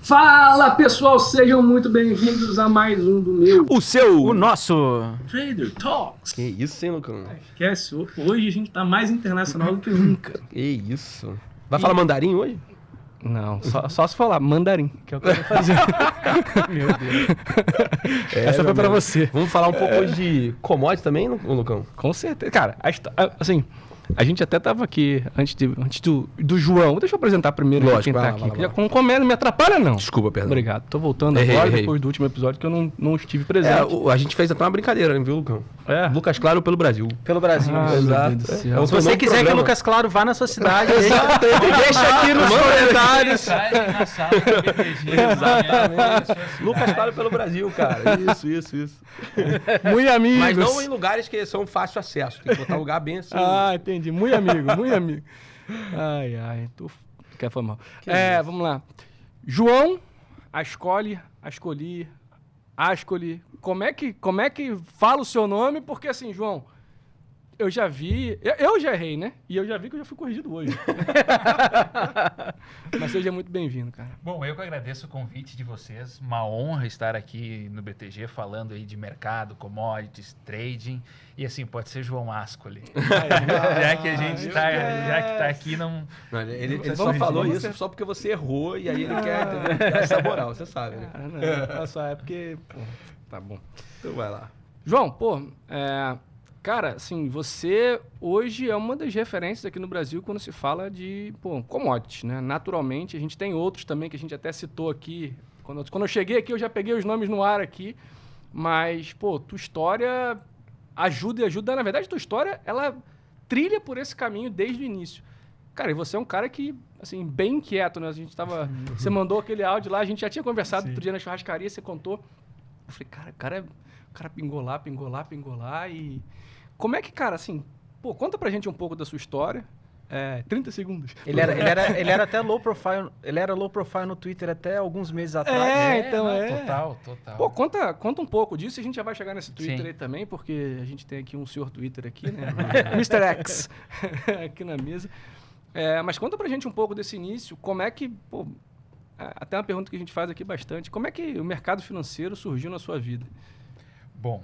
Fala pessoal, sejam muito bem-vindos a mais um do meu, o nosso Trader Talks. Que isso, hein, Lucão? Esquece, hoje a gente tá mais internacional do que nunca. Que isso. Vai falar mandarim hoje? Não, só se falar mandarim, que é o que eu vou fazer. Meu Deus. Essa foi pra você. Vamos falar um pouco hoje de commodities também, Lucão? Com certeza. Cara, assim, a gente até tava aqui antes do João. Deixa eu apresentar primeiro. Lógico, quem tá vai aqui. lá. Já comendo, me atrapalha não. Desculpa, perdão. Obrigado. Tô voltando Errei. depois do último episódio que eu não estive presente. A gente fez até uma brincadeira, viu, Lucão? Lucas Claro pelo Brasil. Pelo Brasil. Exato. Se você quiser que o Lucas Claro vá na sua cidade, deixa aqui nos comentários. Exatamente. Lucas Claro pelo Brasil, cara. Isso. Muito amigos. Mas não em lugares que são fácil acesso. Tem que botar um lugar bem assim. Ah, entendi. Muito amigo. Ai. Quer foi mal. Vamos lá. João, Ascoli. Como é que fala o seu nome? Porque assim, João, eu já errei, né? E eu já vi que eu já fui corrigido hoje. Mas seja muito bem-vindo, cara. Bom, eu que agradeço o convite de vocês. Uma honra estar aqui no BTG falando aí de mercado, commodities, trading. E assim, pode ser João Ascoli. Já que a gente tá aqui, não ele só falou isso só porque você errou e aí ele quer dar essa moral, você sabe, né? Não, só é porque... Pô, tá bom. Então vai lá. João, cara, assim, você hoje é uma das referências aqui no Brasil quando se fala de commodities, né? Naturalmente, a gente tem outros também que a gente até citou aqui. Quando eu cheguei aqui, eu já peguei os nomes no ar aqui. Mas, tua história ajuda. Na verdade, tua história, ela trilha por esse caminho desde o início. Cara, e você é um cara que, assim, bem inquieto, né? A gente tava... Você mandou aquele áudio lá, a gente já tinha conversado outro dia na churrascaria, você contou. Eu falei, cara, o cara pingou lá e... Como é que, cara, assim... conta pra gente um pouco da sua história. 30 segundos. Ele era até low profile. Ele era low profile no Twitter até alguns meses atrás. Total. Conta um pouco disso e a gente já vai chegar nesse Twitter aí também, porque a gente tem aqui um senhor Twitter aqui, né? Mr. X aqui na mesa. Mas conta pra gente um pouco desse início. Como é que... até uma pergunta que a gente faz aqui bastante. Como é que o mercado financeiro surgiu na sua vida? Bom,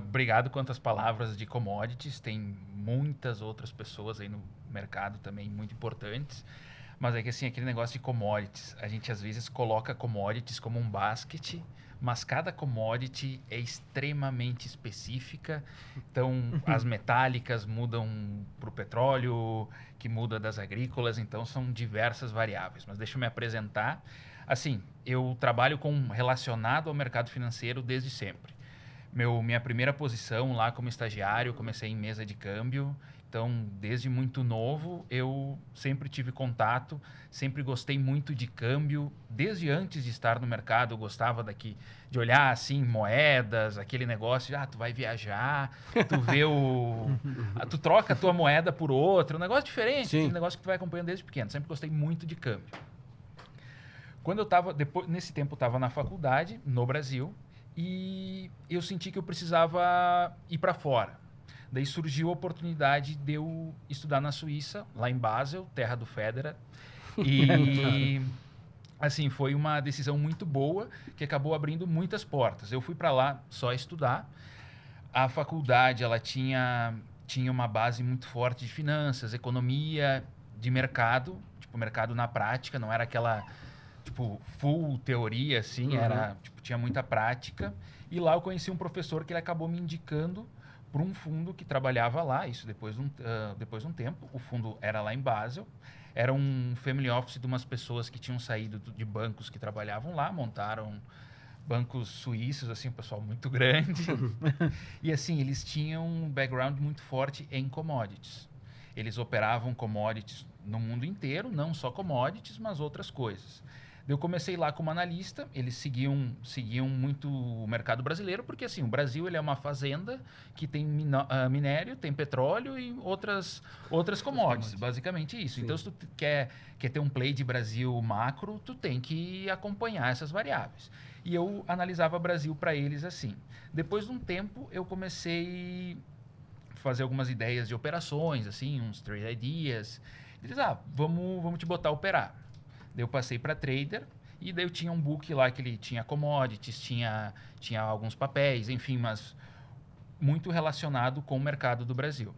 obrigado quantas palavras de commodities. Tem muitas outras pessoas aí no mercado também muito importantes. Mas é que assim, aquele negócio de commodities, a gente às vezes coloca commodities como um basket, mas cada commodity é extremamente específica. Então, as metálicas mudam para o petróleo, que muda das agrícolas. Então, são diversas variáveis. Mas deixa eu me apresentar. Assim, eu trabalho relacionado ao mercado financeiro desde sempre. Minha primeira posição lá como estagiário, comecei em mesa de câmbio. Então, desde muito novo, eu sempre tive contato, sempre gostei muito de câmbio. Desde antes de estar no mercado, eu gostava de olhar assim, moedas, aquele negócio de, tu vai viajar, tu vê tu troca a tua moeda por outra, um negócio diferente, aquele negócio que tu vai acompanhando desde pequeno. Sempre gostei muito de câmbio. Quando nesse tempo eu estava na faculdade, no Brasil, e eu senti que eu precisava ir para fora. Daí surgiu a oportunidade de eu estudar na Suíça, lá em Basel, terra do Federer. E, assim, foi uma decisão muito boa que acabou abrindo muitas portas. Eu fui para lá só estudar. A faculdade, ela tinha uma base muito forte de finanças, economia, de mercado. Tipo, mercado na prática, não era aquela... full teoria, assim, tinha muita prática. E lá eu conheci um professor que ele acabou me indicando para um fundo que trabalhava lá, isso depois de um tempo. O fundo era lá em Basel, era um family office de umas pessoas que tinham saído de bancos que trabalhavam lá, montaram bancos suíços, assim, um pessoal muito grande. E assim, eles tinham um background muito forte em commodities. Eles operavam commodities no mundo inteiro, não só commodities, mas outras coisas. Eu comecei lá como analista, eles seguiam muito o mercado brasileiro, porque assim, o Brasil ele é uma fazenda que tem minério, tem petróleo e outras commodities, basicamente isso. Sim. Então, se tu quer ter um play de Brasil macro, tu tem que acompanhar essas variáveis. E eu analisava Brasil para eles assim. Depois de um tempo, eu comecei a fazer algumas ideias de operações, assim, uns trade ideas. Eles, vamos te botar a operar. Eu passei para trader E daí eu tinha um book lá que ele tinha commodities, tinha alguns papéis, enfim, mas muito relacionado com o mercado do Brasil.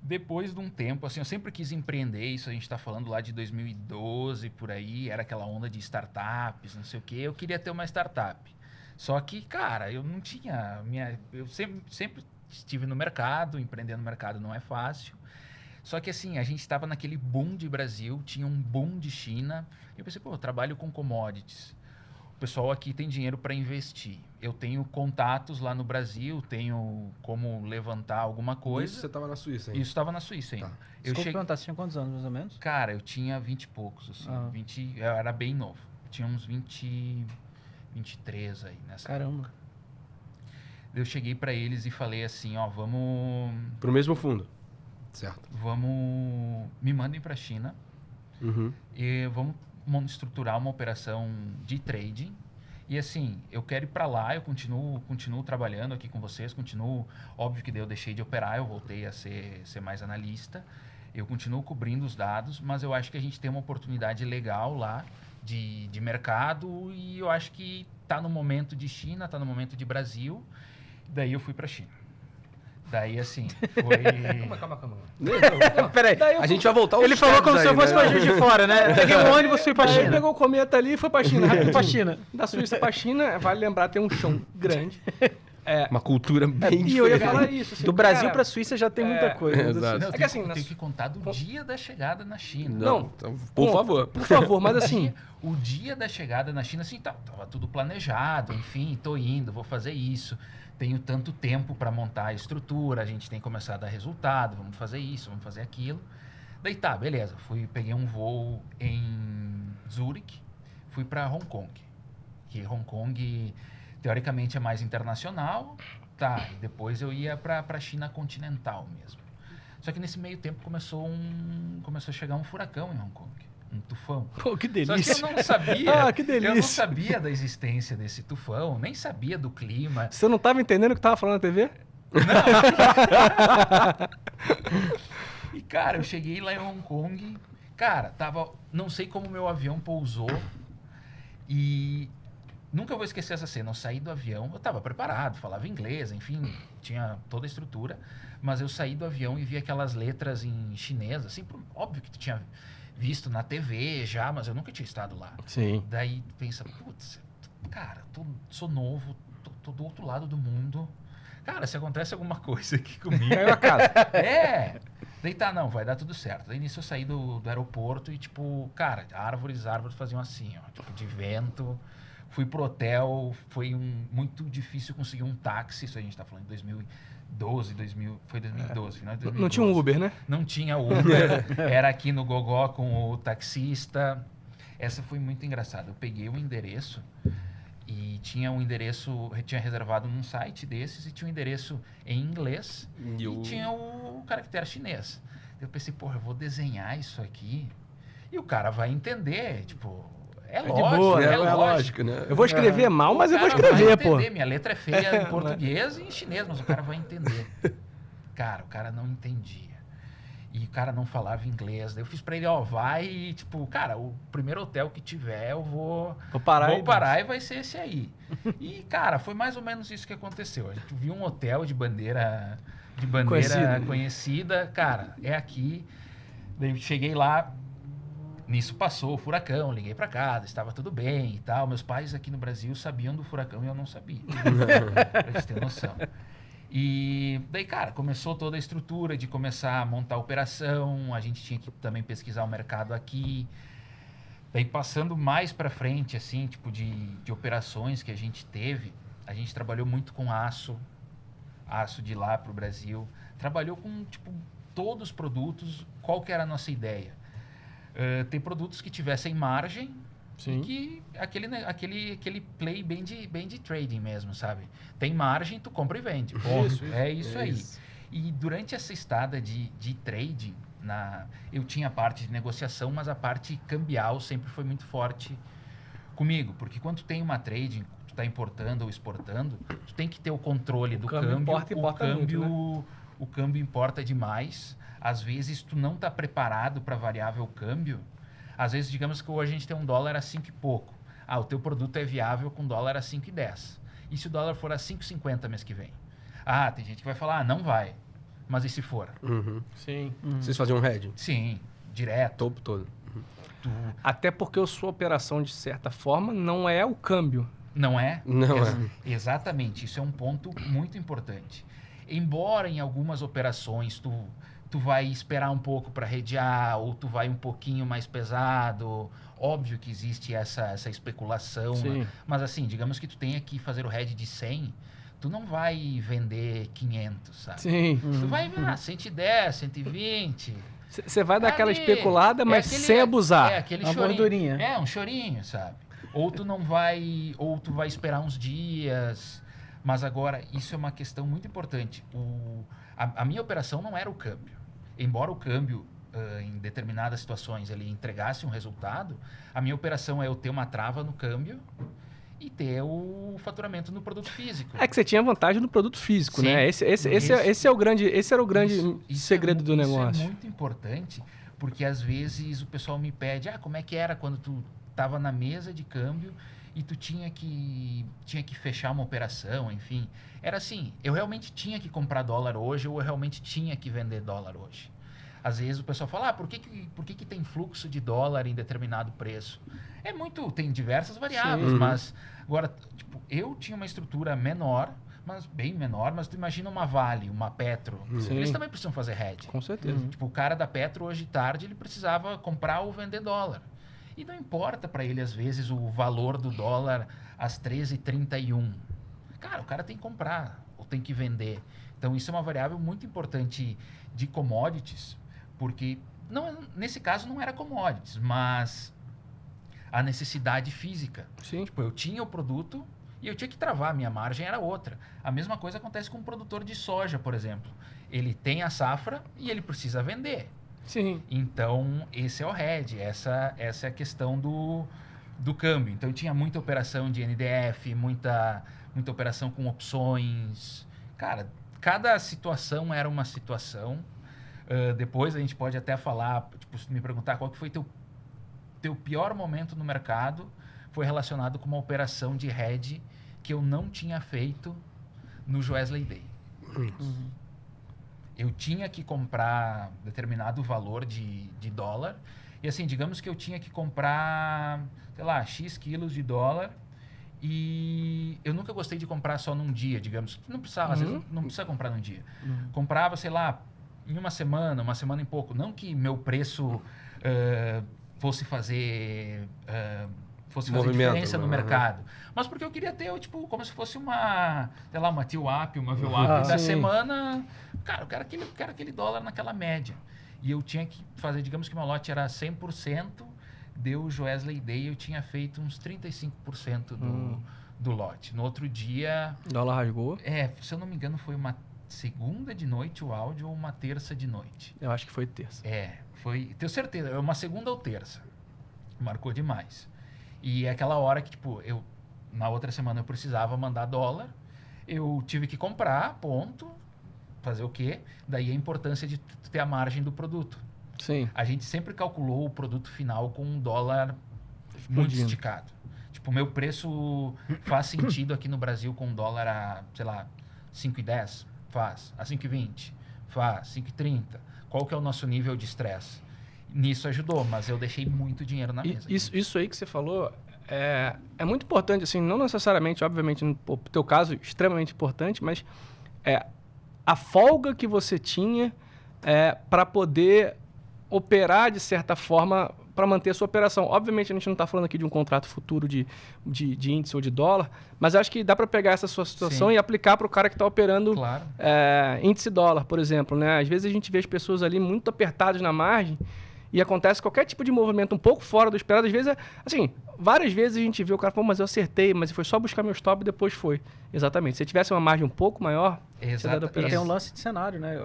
Depois de um tempo, assim, eu sempre quis empreender, isso a gente está falando lá de 2012, por aí, era aquela onda de startups, não sei o quê, eu queria ter uma startup. Só que, cara, eu não tinha... eu sempre estive no mercado, empreender no mercado não é fácil. Só que, assim, a gente estava naquele boom de Brasil, tinha um boom de China, e eu pensei, pô, eu trabalho com commodities. O pessoal aqui tem dinheiro para investir. Eu tenho contatos lá no Brasil, tenho como levantar alguma coisa. Isso você estava na Suíça ainda? Isso estava na Suíça ainda. Tá. Desculpa perguntar, você tinha quantos anos, mais ou menos? Cara, eu tinha 20 e poucos, assim. Eu era bem novo. Tinha uns 23 aí nessa Caramba. época. Eu cheguei para eles e falei assim, ó, vamos... Pro mesmo fundo. Certo. Me mandem para a China e vamos estruturar uma operação de trading. E assim, eu quero ir para lá, eu continuo trabalhando aqui com vocês, óbvio que daí eu deixei de operar, eu voltei a ser mais analista, eu continuo cobrindo os dados, mas eu acho que a gente tem uma oportunidade legal lá de mercado e eu acho que está no momento de China, está no momento de Brasil, daí eu fui para a China. Daí, assim, foi... Calma. Peraí, A gente vai voltar aos ele falou como aí, se eu fosse né? pra Juiz de Fora, né? Peguei um ônibus e fui pra Aí China. pegou o cometa ali e foi pra China. Fui pra China. Da Suíça pra China, vale lembrar, tem um chão grande. Uma cultura bem E eu ia diferente. falar isso. Assim, Do Brasil cara, pra Suíça já tem muita coisa. exato. Não, É que assim, tem que contar do dia da chegada na China. Não, Então, por favor. Por favor, mas assim... O dia da chegada na China, assim, tava tudo planejado, enfim, tô indo, vou fazer isso. Tenho tanto tempo para montar a estrutura, a gente tem que começar a dar resultado, vamos fazer isso, vamos fazer aquilo. Daí tá, beleza, peguei um voo em Zurique, fui para Hong Kong. Que Hong Kong, teoricamente, é mais internacional, tá, e depois eu ia para a China continental mesmo. Só que nesse meio tempo começou a chegar um furacão em Hong Kong. Um tufão. Pô, que delícia. Só que eu não sabia. Que delícia. Eu não sabia da existência desse tufão, nem sabia do clima. Você não tava entendendo o que tava falando na TV? E, cara, eu cheguei lá em Hong Kong. Cara, não sei como meu avião pousou. E nunca vou esquecer essa cena. Eu saí do avião, eu tava preparado, falava inglês, enfim, tinha toda a estrutura. Mas eu saí do avião e vi aquelas letras em chinês, assim, óbvio que tu tinha visto na TV já, mas eu nunca tinha estado lá. Sim. Daí pensa, putz, cara, sou novo, tô do outro lado do mundo. Cara, se acontece alguma coisa aqui comigo... Caiu a casa. Daí tá, não, vai dar tudo certo. Daí nisso eu saí do aeroporto e, tipo, cara, árvores faziam assim, ó, tipo, de vento. Fui pro hotel, foi muito difícil conseguir um táxi, isso a gente tá falando de 2012, foi 2012, final de 2012. Não tinha um Uber, né? Não tinha Uber, era aqui no Gogó com o taxista. Essa foi muito engraçada. Eu peguei o endereço e tinha tinha reservado num site desses e tinha um endereço em inglês e tinha o caractere chinês. Eu pensei, porra, eu vou desenhar isso aqui e o cara vai entender, tipo... É lógico, boa, é lógico, né? Eu vou escrever mal, mas eu vou O cara escrever, vai pô. entender. Minha letra é feia em português e em chinês, mas o cara vai entender. Cara, o cara não entendia. E o cara não falava inglês. Daí eu fiz pra ele, vai e, tipo, cara, o primeiro hotel que tiver, eu vou parar e vai ser esse aí. E, cara, foi mais ou menos isso que aconteceu. A gente viu um hotel de bandeira conhecida. Cara, é aqui. Daí eu cheguei lá, nisso passou o furacão, liguei pra casa, estava tudo bem e tal. Meus pais aqui no Brasil sabiam do furacão e eu não sabia. Pra eles terem noção. E daí, cara, começou toda a estrutura de começar a montar a operação, a gente tinha que também pesquisar o mercado aqui. Daí, passando mais para frente, assim, tipo de operações que a gente teve, a gente trabalhou muito com aço de lá para o Brasil. Trabalhou com, tipo, todos os produtos. Qual que era a nossa ideia? Ter produtos que tivessem margem. Sim. E que aquele play bem de trading mesmo, sabe? Tem margem, tu compra e vende. Isso aí. E durante essa estada de trading, eu tinha a parte de negociação, mas a parte cambial sempre foi muito forte comigo. Porque quando tu tem uma trading, tu está importando ou exportando, tu tem que ter o controle do câmbio. O câmbio importa demais. Às vezes, tu não está preparado para variável câmbio. Às vezes, digamos que hoje a gente tem um dólar a 5 e pouco. O teu produto é viável com dólar a 5,10. E se o dólar for a 5,50 mês que vem? Tem gente que vai falar, não vai. Mas e se for? Sim. Vocês faziam um hedge? Sim, direto. Topo todo. Até porque a sua operação, de certa forma, não é o câmbio. Não é? Não Exatamente. Isso é um ponto muito importante. Embora em algumas operações tu vai esperar um pouco para redear, ou tu vai um pouquinho mais pesado. Óbvio que existe essa especulação. Sim. Mas assim, digamos que tu tenha que fazer o hedge de 100, tu não vai vender 500, sabe? Sim. Tu vai 110, 120. Você vai dar aquela Ali, especulada, mas sem abusar. Aquele Uma chorinho. gordurinha. Um chorinho, sabe? Ou tu vai esperar uns dias. Mas agora, isso é uma questão muito importante. A minha operação não era o câmbio. Embora o câmbio, em determinadas situações, ele entregasse um resultado, a minha operação é eu ter uma trava no câmbio e ter o faturamento no produto físico. É que você tinha vantagem no produto físico, Sim. né? Esse era o grande segredo do negócio. Isso é muito importante, porque às vezes o pessoal me pede, como é que era quando tu estava na mesa de câmbio e tu tinha que fechar uma operação, enfim. Era assim, eu realmente tinha que comprar dólar hoje ou eu realmente tinha que vender dólar hoje. Às vezes o pessoal fala, por que tem fluxo de dólar em determinado preço? Tem diversas variáveis, mas agora, tipo, eu tinha uma estrutura menor, mas bem menor, mas tu imagina uma Vale, uma Petro, eles também precisam fazer hedge. Com certeza. Tipo, o cara da Petro hoje de tarde, ele precisava comprar ou vender dólar. E não importa para ele, às vezes, o valor do dólar às 13h31. Cara, o cara tem que comprar ou tem que vender. Então, isso é uma variável muito importante de commodities, porque nesse caso não era commodities, mas a necessidade física. Sim. Tipo, eu tinha o produto e eu tinha que travar, minha margem era outra. A mesma coisa acontece com um produtor de soja, por exemplo. Ele tem a safra e ele precisa vender. Sim. Então, esse é o hedge, essa é a questão do câmbio. Então, eu tinha muita operação de NDF, muita operação com opções. Cara, cada situação era uma situação. Depois a gente pode até falar, tipo, se me perguntar qual que foi teu pior momento no mercado, foi relacionado com uma operação de hedge que eu não tinha feito no Joesley Day. Eu tinha que comprar determinado valor de dólar. E assim, digamos que eu tinha que comprar, sei lá, X quilos de dólar. E eu nunca gostei de comprar só num dia, digamos. Não precisava, às vezes não precisa comprar num dia. Comprava, sei lá, em uma semana e pouco. Não que meu preço fosse fazer diferença no mercado. Mas porque eu queria ter, tipo, como se fosse uma TILAP, uma VWAP da semana. Cara, eu quero aquele dólar naquela média. E eu tinha que fazer, digamos que meu lote era 100%, deu o Joesley Day, eu tinha feito uns 35% do lote. No outro dia... O dólar rasgou? Se eu não me engano, foi uma segunda de noite o áudio ou uma terça de noite. Eu acho que foi terça. Foi... Tenho certeza, uma segunda ou terça. Marcou demais. E é aquela hora que, tipo, na outra semana eu precisava mandar dólar, eu tive que comprar, ponto, fazer o quê? Daí a importância de ter a margem do produto. Sim. A gente sempre calculou o produto final com um dólar muito esticado. Tipo, o meu preço faz sentido aqui no Brasil com um dólar a, sei lá, 5,10? Faz. A 5,20? Faz. 5,30? Qual que é o nosso nível de estresse? Nisso ajudou, mas eu deixei muito dinheiro na mesa. Isso aí que você falou é muito importante, assim, não necessariamente, obviamente, no teu caso, extremamente importante, mas a folga que você tinha para poder operar, de certa forma, para manter a sua operação. Obviamente, a gente não está falando aqui de um contrato futuro de índice ou de dólar, mas acho que dá para pegar essa sua situação e aplicar para o cara que está operando índice dólar, por exemplo, né? Às vezes a gente vê as pessoas ali muito apertadas na margem e acontece qualquer tipo de movimento um pouco fora do esperado. Às vezes, assim, várias vezes a gente vê o cara falando, mas eu acertei, mas foi só buscar meu stop e depois foi. Exatamente. Se tivesse uma margem um pouco maior, você dá da operação. E tem um lance de cenário, né?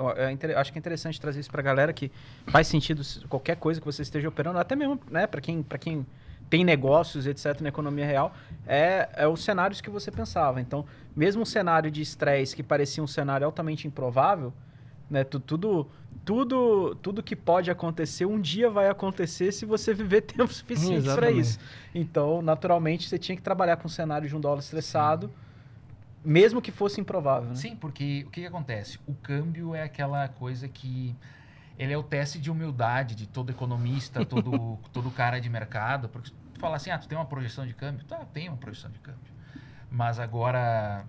Acho que é interessante trazer isso para a galera, que faz sentido qualquer coisa que você esteja operando, até mesmo, né, para quem tem negócios, etc., na economia real, é os cenários que você pensava. Então, mesmo um cenário de estresse que parecia um cenário altamente improvável, né, tudo tudo que pode acontecer, um dia vai acontecer se você viver tempo suficiente para isso. Então, naturalmente, você tinha que trabalhar com um cenário de um dólar estressado, mesmo que fosse improvável. Né? Sim, porque o que acontece? O câmbio é aquela coisa que... Ele é o teste de humildade de todo economista, todo cara de mercado. Porque tu fala assim, tu tem uma projeção de câmbio? Tá, tem uma projeção de câmbio. Mas agora,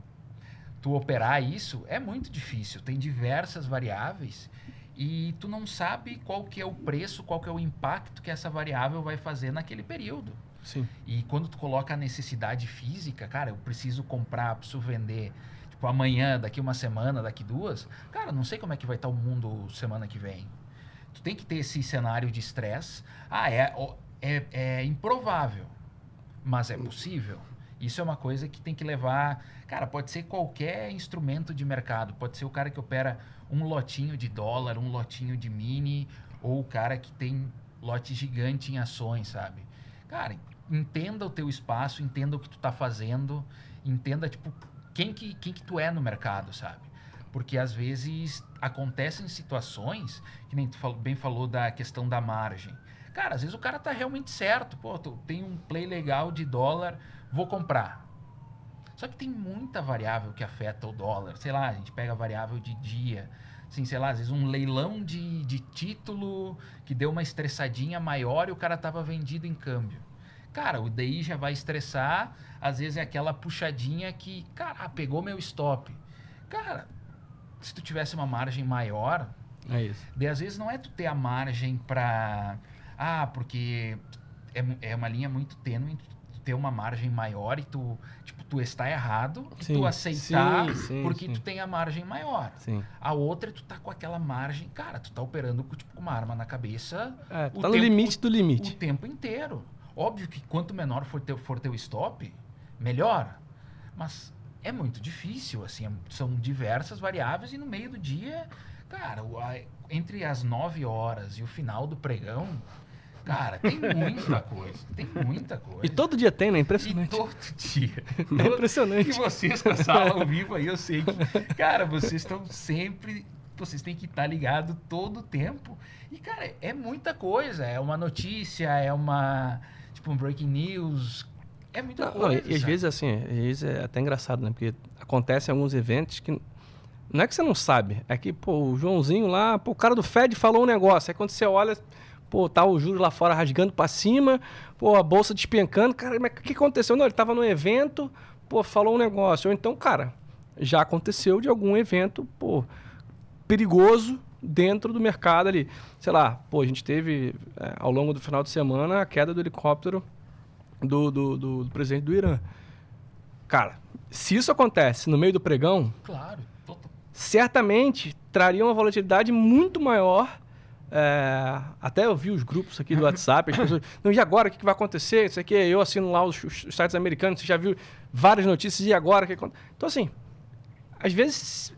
tu operar isso é muito difícil. Tem diversas variáveis e tu não sabe qual que é o preço, qual que é o impacto que essa variável vai fazer naquele período. Sim. E quando tu coloca a necessidade física, cara, eu preciso comprar, preciso vender, tipo, amanhã, daqui uma semana, daqui 2, cara, não sei como é que vai estar o mundo semana que vem. Tu tem que ter esse cenário de estresse. É improvável, mas é possível. Isso é uma coisa que tem que levar... Cara, pode ser qualquer instrumento de mercado. Pode ser o cara que opera um lotinho de dólar, um lotinho de mini, ou o cara que tem lote gigante em ações, sabe? Cara, entenda o teu espaço, entenda o que tu tá fazendo, entenda, tipo, quem que tu é no mercado, sabe? Porque, às vezes, acontecem situações, que nem tu bem falou da questão da margem. Cara, às vezes o cara tá realmente certo. Pô, tem um play legal de dólar, vou comprar. Só que tem muita variável que afeta o dólar. Sei lá, a gente pega a variável de dia. Assim, sei lá, às vezes um leilão de título que deu uma estressadinha maior e o cara tava vendido em câmbio. Cara, o DI já vai estressar. Às vezes é aquela puxadinha que, cara, pegou meu stop. Cara, se tu tivesse uma margem maior... É isso. Daí, às vezes, não é tu ter a margem pra... porque é uma linha muito tênue tu ter uma margem maior e tu está errado e tu aceitar porque tu tem a margem maior. Sim. A outra é tu tá com aquela margem... Cara, tu tá operando com uma arma na cabeça... Tu tá no limite do limite. O tempo inteiro. Óbvio que quanto menor for teu stop, melhor. Mas é muito difícil, assim, são diversas variáveis e no meio do dia... Cara, entre as 9 horas e o final do pregão, cara, tem muita coisa. Tem muita coisa. E todo dia tem, né? Impressionante. E todo dia. É impressionante. E vocês com a sala ao vivo aí, eu sei que, cara, vocês estão sempre... Vocês têm que estar ligados todo o tempo. E, cara, é muita coisa. É uma notícia, é um breaking news. É muita coisa. E às vezes, assim, é até engraçado, né? Porque acontecem alguns eventos que... Não é que você não sabe, é que, o Joãozinho lá, o cara do Fed falou um negócio. Aí quando você olha, tá o juros lá fora rasgando pra cima, a bolsa despencando. Cara, mas o que aconteceu? Não, ele tava no evento, falou um negócio. Ou então, cara, já aconteceu de algum evento, perigoso dentro do mercado ali. Sei lá, a gente teve, ao longo do final de semana, a queda do helicóptero do presidente do Irã. Cara, se isso acontece no meio do pregão... Claro. Certamente traria uma volatilidade muito maior. Até eu vi os grupos aqui do WhatsApp, as pessoas, e agora o que vai acontecer? Isso aqui, eu assino lá os sites americanos, você já viu várias notícias, e agora? Então, assim, às vezes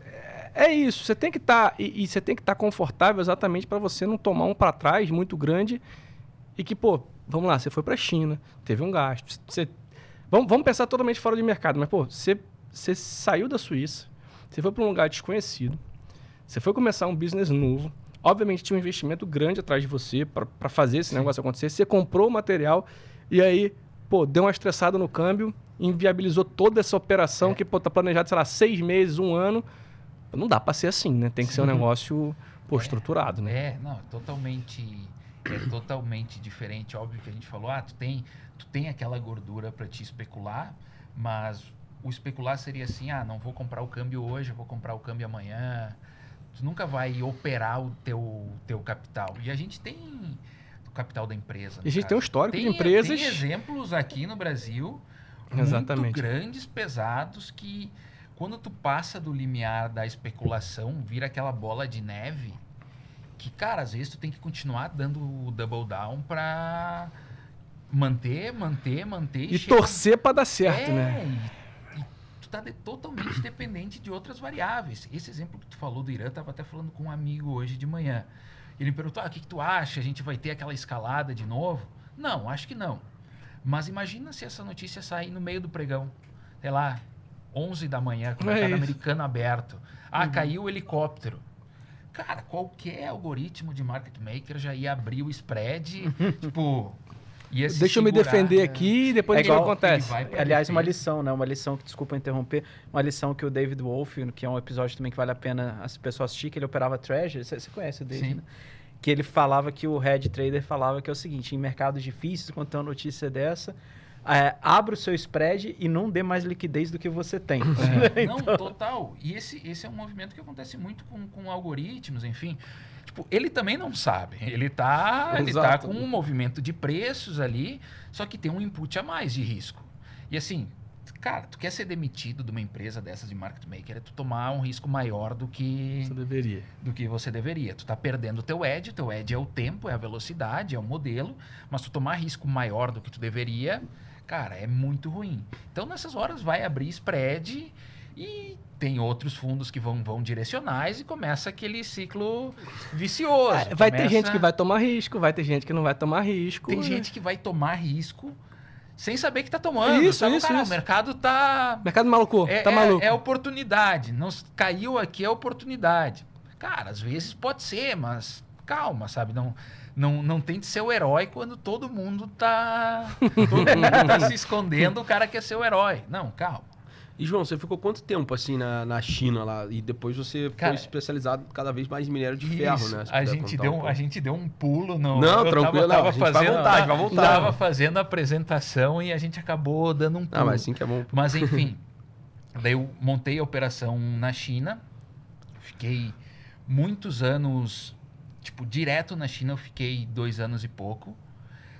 é isso, você tem que estar, e você tem que estar confortável exatamente para você não tomar um para trás muito grande e que, vamos lá, você foi para a China, teve um gasto. Vamos pensar totalmente fora de mercado, mas, você saiu da Suíça, você foi para um lugar desconhecido, você foi começar um business novo, obviamente tinha um investimento grande atrás de você para fazer esse negócio acontecer, você comprou o material e aí, deu uma estressada no câmbio, inviabilizou toda essa operação que tá planejada, sei lá, 6 meses, 1 ano. Não dá para ser assim, né? Tem que ser um negócio estruturado, né? Não, é totalmente diferente. Óbvio que a gente falou, tu tem aquela gordura para te especular, mas... O especular seria assim, não vou comprar o câmbio hoje, vou comprar o câmbio amanhã. Tu nunca vai operar o teu capital. E a gente tem o capital da empresa. E a gente tem um histórico de empresas... Tem exemplos aqui no Brasil muito grandes, pesados, que quando tu passa do limiar da especulação, vira aquela bola de neve, que, cara, às vezes tu tem que continuar dando o double down para manter. E torcer para dar certo, né? Está totalmente dependente de outras variáveis. Esse exemplo que tu falou do Irã, eu estava até falando com um amigo hoje de manhã. Ele me perguntou, o que tu acha? A gente vai ter aquela escalada de novo? Não, acho que não. Mas imagina se essa notícia sair no meio do pregão. Sei lá, 11 da manhã, com o mercado americano aberto. Caiu o helicóptero. cara, qualquer algoritmo de market maker já ia abrir o spread, tipo... Deixa eu me defender aqui e depois o que acontece. Aliás, uma lição, né? Uma lição que, desculpa interromper, uma lição que o David Wolff, que é um episódio também que vale a pena as pessoas assistir, que ele operava Treasury. Você conhece o David, né? Que ele falava que o head trader falava que é o seguinte, em mercados difíceis, quando tem uma notícia dessa, abra o seu spread e não dê mais liquidez do que você tem. Não, total. E esse é um movimento que acontece muito com algoritmos, enfim... Tipo, ele também não sabe. Ele tá com um movimento de preços ali, só que tem um input a mais de risco. E assim, cara, tu quer ser demitido de uma empresa dessas de market maker, é tu tomar um risco maior do que você deveria. Tu tá perdendo o teu edge é o tempo, é a velocidade, é o modelo, mas tu tomar risco maior do que tu deveria, cara, é muito ruim. Então, nessas horas, vai abrir spread e tem outros fundos que vão direcionais e começa aquele ciclo vicioso. Vai ter gente que vai tomar risco, vai ter gente que não vai tomar risco. Tem gente que vai tomar risco sem saber que tá tomando. Isso. O mercado tá... Mercado maluco, tá maluco. É oportunidade. Não, caiu aqui, é oportunidade. Cara, às vezes pode ser, mas calma, sabe? Não tem de ser o herói quando todo mundo tá se escondendo, o cara quer ser o herói. Não, calma. E, João, você ficou quanto tempo, assim, na China lá? E depois você foi especializado cada vez mais em minério de ferro, né? A gente deu um pulo no... Não, tranquilo, vai voltar. Tava fazendo a apresentação e a gente acabou dando um pulo. Mas assim que é bom. Mas, enfim, daí eu montei a operação na China. Fiquei muitos anos, tipo, direto na China, eu fiquei 2 anos e pouco.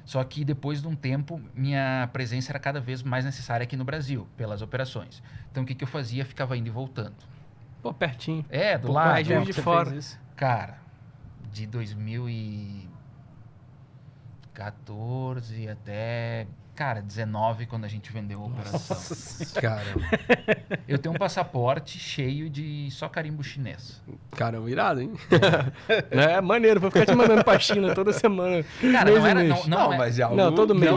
Só que depois de um tempo, minha presença era cada vez mais necessária aqui no Brasil, pelas operações. Então, o que eu fazia? Ficava indo e voltando. Pô, pertinho. Do lado. Mais de fora. Cara, de 2014 até... Cara, 19, quando a gente vendeu a operação. Nossa, caramba. Eu tenho um passaporte cheio de só carimbo chinês. Caramba, irado, hein? É maneiro, vou ficar te mandando pra China toda semana. Cara, mas é algo... Não, todo mês.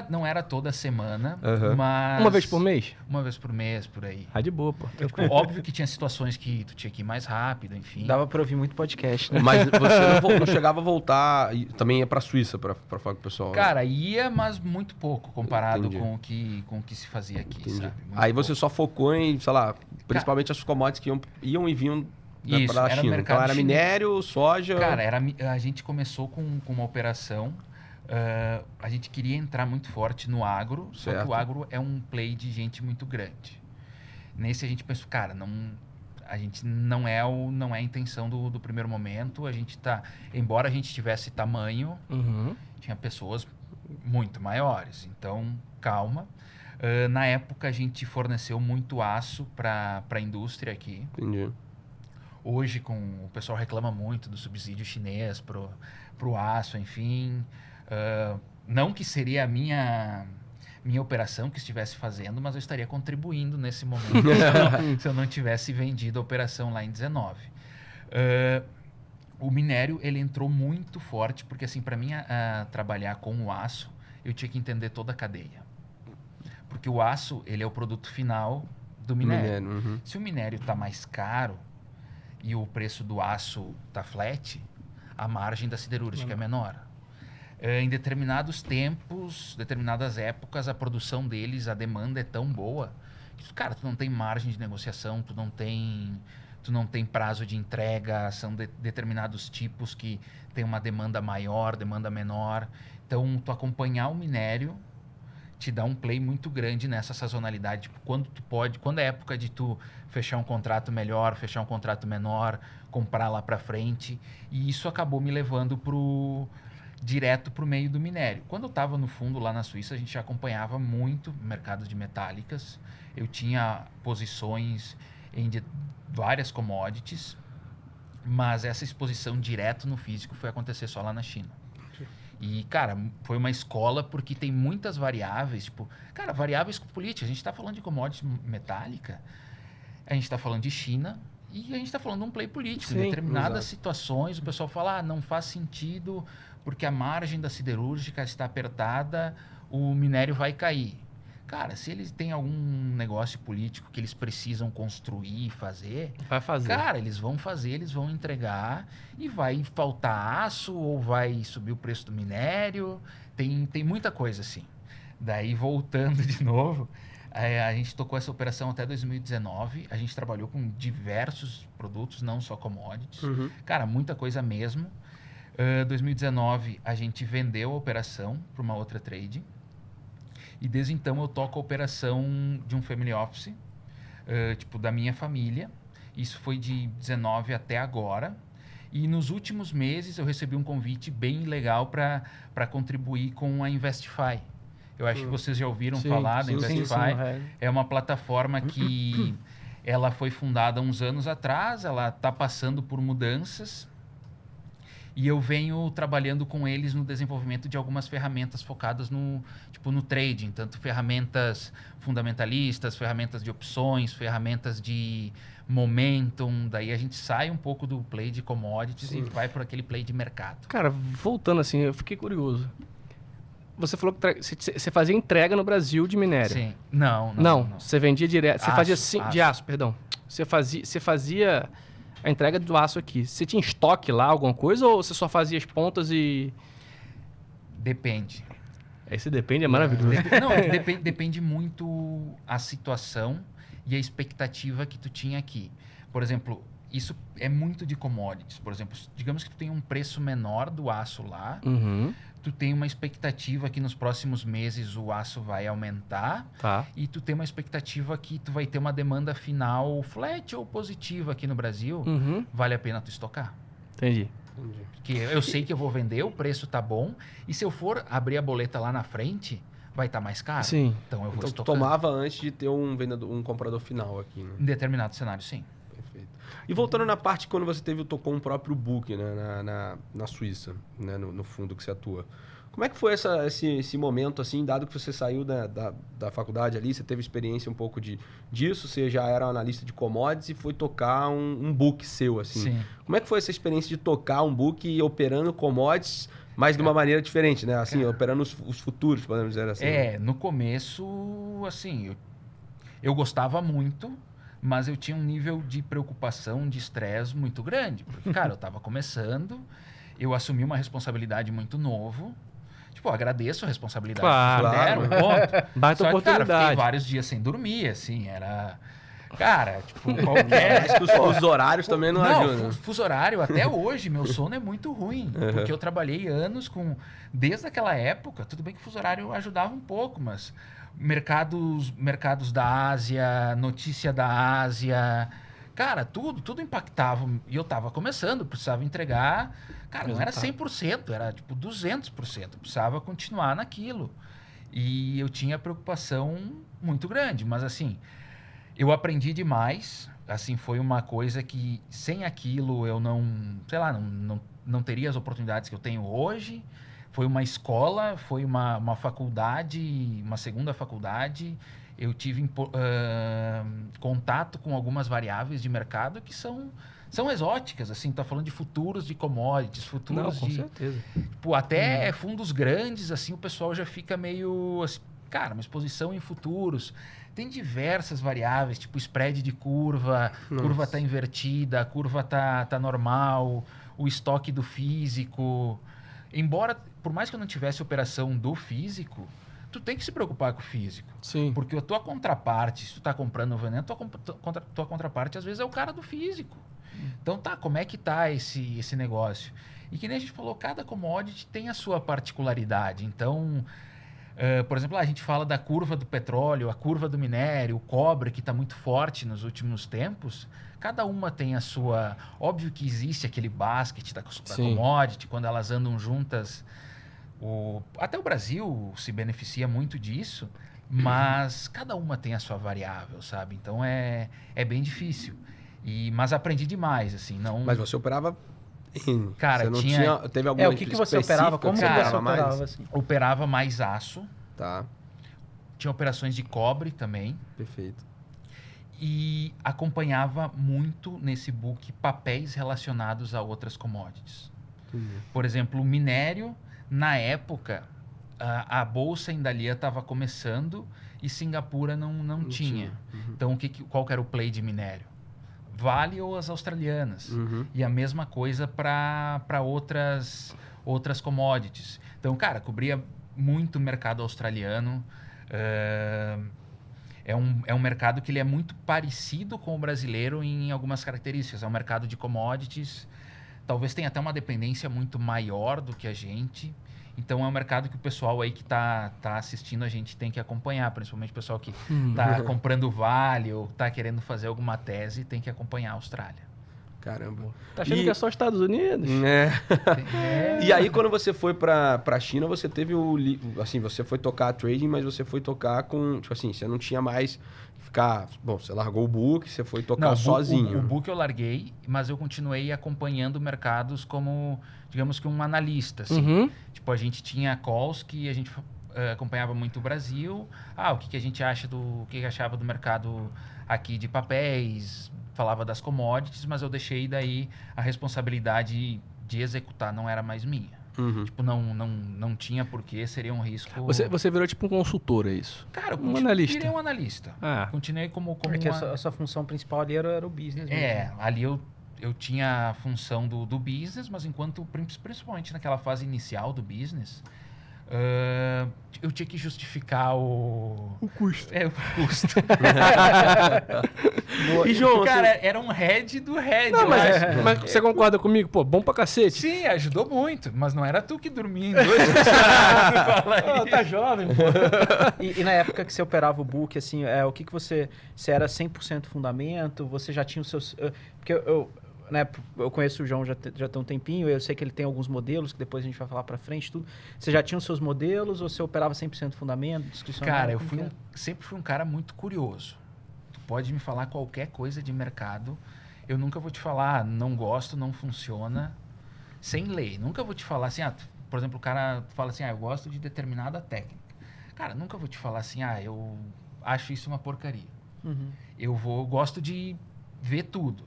Não era toda semana, mas... Uma vez por mês? Uma vez por mês, por aí. De boa, pô. Tipo, óbvio que tinha situações que tu tinha que ir mais rápido, enfim. Dava pra ouvir muito podcast, né? Mas você não chegava a voltar, também ia pra Suíça pra falar com o pessoal? Cara, ia, mas muito pouco comparado com o que se fazia aqui, sabe? Aí você só focou em, sei lá, principalmente as commodities que iam e vinham da China. Então era minério, soja... Cara, a gente começou com uma operação, a gente queria entrar muito forte no agro, só que o agro é um play de gente muito grande. Nesse a gente pensou, cara, a gente não é a intenção do primeiro momento, a gente tá... Embora a gente tivesse tamanho, tinha pessoas muito maiores, então calma. Na época a gente forneceu muito aço para a indústria aqui. Entendi. Hoje o pessoal reclama muito do subsídio chinês pro aço, enfim. Não que seria a minha operação que estivesse fazendo, mas eu estaria contribuindo nesse momento se eu não tivesse vendido a operação lá em 19. O minério, ele entrou muito forte, porque assim, para mim trabalhar com o aço, eu tinha que entender toda a cadeia. Porque o aço, ele é o produto final do minério. Se o minério está mais caro e o preço do aço está flat, a margem da siderúrgica é menor. Em determinados tempos, determinadas épocas, a produção deles, a demanda é tão boa que, cara, tu não tem margem de negociação, tu não tem prazo de entrega, são determinados tipos que tem uma demanda maior, demanda menor. Então, tu acompanhar o minério te dá um play muito grande nessa sazonalidade. Tipo, quando é época de tu fechar um contrato melhor, fechar um contrato menor, comprar lá para frente. E isso acabou me levando direto para o meio do minério. Quando eu estava no fundo lá na Suíça, a gente já acompanhava muito o mercado de metálicas. Eu tinha posições em várias commodities, mas essa exposição direto no físico foi acontecer só lá na China. E, cara, foi uma escola porque tem muitas variáveis, tipo, cara, variáveis políticas. A gente está falando de commodity metálica, a gente está falando de China e a gente está falando de um play político. Sim, em determinadas situações, o pessoal fala, não faz sentido porque a margem da siderúrgica está apertada, o minério vai cair. Cara, se eles têm algum negócio político que eles precisam construir e fazer... Vai fazer. Cara, eles vão fazer, eles vão entregar e vai faltar aço ou vai subir o preço do minério. Tem muita coisa assim. Daí, voltando de novo, a gente tocou essa operação até 2019. A gente trabalhou com diversos produtos, não só commodities. Cara, muita coisa mesmo. 2019, a gente vendeu a operação para uma outra trade. E desde então eu toco a operação de um family office, tipo da minha família. Isso foi de 19 até agora. E nos últimos meses eu recebi um convite bem legal para contribuir com a Investify. Eu acho que vocês já ouviram falar da Investify. É uma plataforma que ela foi fundada há uns anos atrás, ela está passando por mudanças. E eu venho trabalhando com eles no desenvolvimento de algumas ferramentas focadas no trading, tanto ferramentas fundamentalistas, ferramentas de opções, ferramentas de momentum. Daí a gente sai um pouco do play de commodities e vai para aquele play de mercado. Cara, voltando assim, eu fiquei curioso. Você falou que você fazia entrega no Brasil de minério. Sim. Não. Você vendia direto. Você fazia de aço, perdão. Você fazia a entrega do aço aqui. Você tinha estoque lá, alguma coisa, ou você só fazia as pontas e... Depende. Esse depende é maravilhoso. Depende muito a situação e a expectativa que tu tinha aqui. Por exemplo, isso é muito de commodities. Por exemplo, digamos que tu tem um preço menor do aço lá, tu tem uma expectativa que nos próximos meses o aço vai aumentar, e tu tem uma expectativa que tu vai ter uma demanda final flat ou positiva aqui no Brasil, vale a pena tu estocar. Entendi. Porque eu sei que eu vou vender, o preço tá bom, e se eu for abrir a boleta lá na frente, vai estar mais caro. Sim. Então eu vou tu estocando. tomava antes de ter um comprador final aqui, né? Em determinado cenário, sim. Perfeito. E voltando na parte quando você tocou um próprio book, né, na Suíça, né, no fundo que você atua. Como é que foi esse momento, assim, dado que você saiu da faculdade ali, você teve experiência um pouco disso, você já era analista de commodities e foi tocar um book seu, assim. Sim. Como é que foi essa experiência de tocar um book e operando commodities, mas de uma maneira diferente, né? Assim, operando os futuros, podemos dizer assim. No começo, assim, eu gostava muito, mas eu tinha um nível de preocupação, de estresse muito grande. Porque, cara, eu estava começando, eu assumi uma responsabilidade muito novo. Tipo, eu agradeço a responsabilidade claro, que deram, ponto. Baita Só que, oportunidade. cara, fiquei vários dias sem dormir, assim, era... Cara, tipo, qualquer... Acho que os horários também não ajudam. Fuso horário, até hoje, meu sono é muito ruim. Porque eu trabalhei anos com... Desde aquela época, tudo bem que o fuso horário ajudava um pouco, mas... Mercados da Ásia, notícia da Ásia... Cara, tudo impactava. E eu tava começando, precisava entregar... Cara, não era 100%, era tipo 200%. Precisava continuar naquilo. E eu tinha preocupação muito grande. Mas assim, eu aprendi demais. Assim, foi uma coisa que sem aquilo eu não teria as oportunidades que eu tenho hoje. Foi uma escola, foi uma faculdade, uma segunda faculdade. Eu tive contato com algumas variáveis de mercado que são exóticas, assim, tá falando de futuros de commodities, futuros com certeza. Tipo, até fundos grandes, assim, o pessoal já fica meio, assim, cara, uma exposição em futuros. Tem diversas variáveis, tipo spread de curva, curva tá invertida, a curva tá normal, o estoque do físico. Embora, por mais que eu não tivesse operação do físico, tu tem que se preocupar com o físico. Sim. Porque a tua contraparte, se tu tá comprando ou vendendo, tua contraparte às vezes é o cara do físico. Então como é que tá esse negócio? E que nem a gente falou, cada commodity tem a sua particularidade. Então, por exemplo, a gente fala da curva do petróleo, a curva do minério, o cobre, que está muito forte nos últimos tempos. Cada uma tem a sua... Óbvio que existe aquele basket da commodity, quando elas andam juntas. Até o Brasil se beneficia muito disso, mas cada uma tem a sua variável, sabe? Então é bem difícil. Mas aprendi demais, assim. Não... Mas você operava... Cara, você teve alguma o que você operava? Como você operava mais? Assim? Operava mais aço. Tá. Tinha operações de cobre também. Perfeito. E acompanhava muito nesse book papéis relacionados a outras commodities. Por exemplo, o minério, na época, a bolsa ainda ali estava começando e Singapura não tinha. Uhum. Então, qual que era o play de minério? Vale ou as australianas. Uhum. E a mesma coisa para outras commodities. Então, cara, cobria muito o mercado australiano. É um mercado que ele é muito parecido com o brasileiro em algumas características. É um mercado de commodities. Talvez tenha até uma dependência muito maior do que a gente. Então, é um mercado que o pessoal aí que tá assistindo a gente tem que acompanhar. Principalmente o pessoal que está comprando Vale ou está querendo fazer alguma tese, tem que acompanhar a Austrália. Caramba. Tá achando que é só Estados Unidos? E aí, quando você foi pra China, você teve assim, você foi tocar trading, mas você foi tocar com... Tipo assim, você não tinha mais que ficar... Bom, você largou o book, você foi tocar sozinho. O book eu larguei, mas eu continuei acompanhando mercados como, digamos que um analista, assim. Uhum. Tipo, a gente tinha calls que a gente acompanhava muito o Brasil. O que a gente acha o que achava do mercado aqui de papéis, falava das commodities, mas eu deixei daí a responsabilidade de executar, não era mais minha. Uhum. Tipo, não tinha porquê, seria um risco... Você virou tipo um consultor, é isso? Cara, um analista. Virei um analista. Continuei como Porque a sua função principal ali era o business mesmo. Ali eu tinha a função do business, mas principalmente naquela fase inicial do business, eu tinha que justificar o custo. O custo. E, João, cara, era um head do head. Não, mas você concorda comigo? Pô, bom pra cacete. Sim, ajudou muito, mas não era tu que dormia em 2 Tá jovem, pô. E na época que você operava o book, assim, o que você... Você era 100% fundamento? Você já tinha os seus... Porque eu conheço o João já tem um tempinho, eu sei que ele tem alguns modelos, que depois a gente vai falar pra frente, tudo. Você já tinha os seus modelos ou você operava 100% fundamento, discricionário? Cara, eu sempre fui um cara muito curioso. Tu pode me falar qualquer coisa de mercado, eu nunca vou te falar, não gosto, não funciona, sem ler. Nunca vou te falar assim, por exemplo, o cara fala assim, eu gosto de determinada técnica. Cara, nunca vou te falar assim, eu acho isso uma porcaria. Uhum. Eu gosto de ver tudo.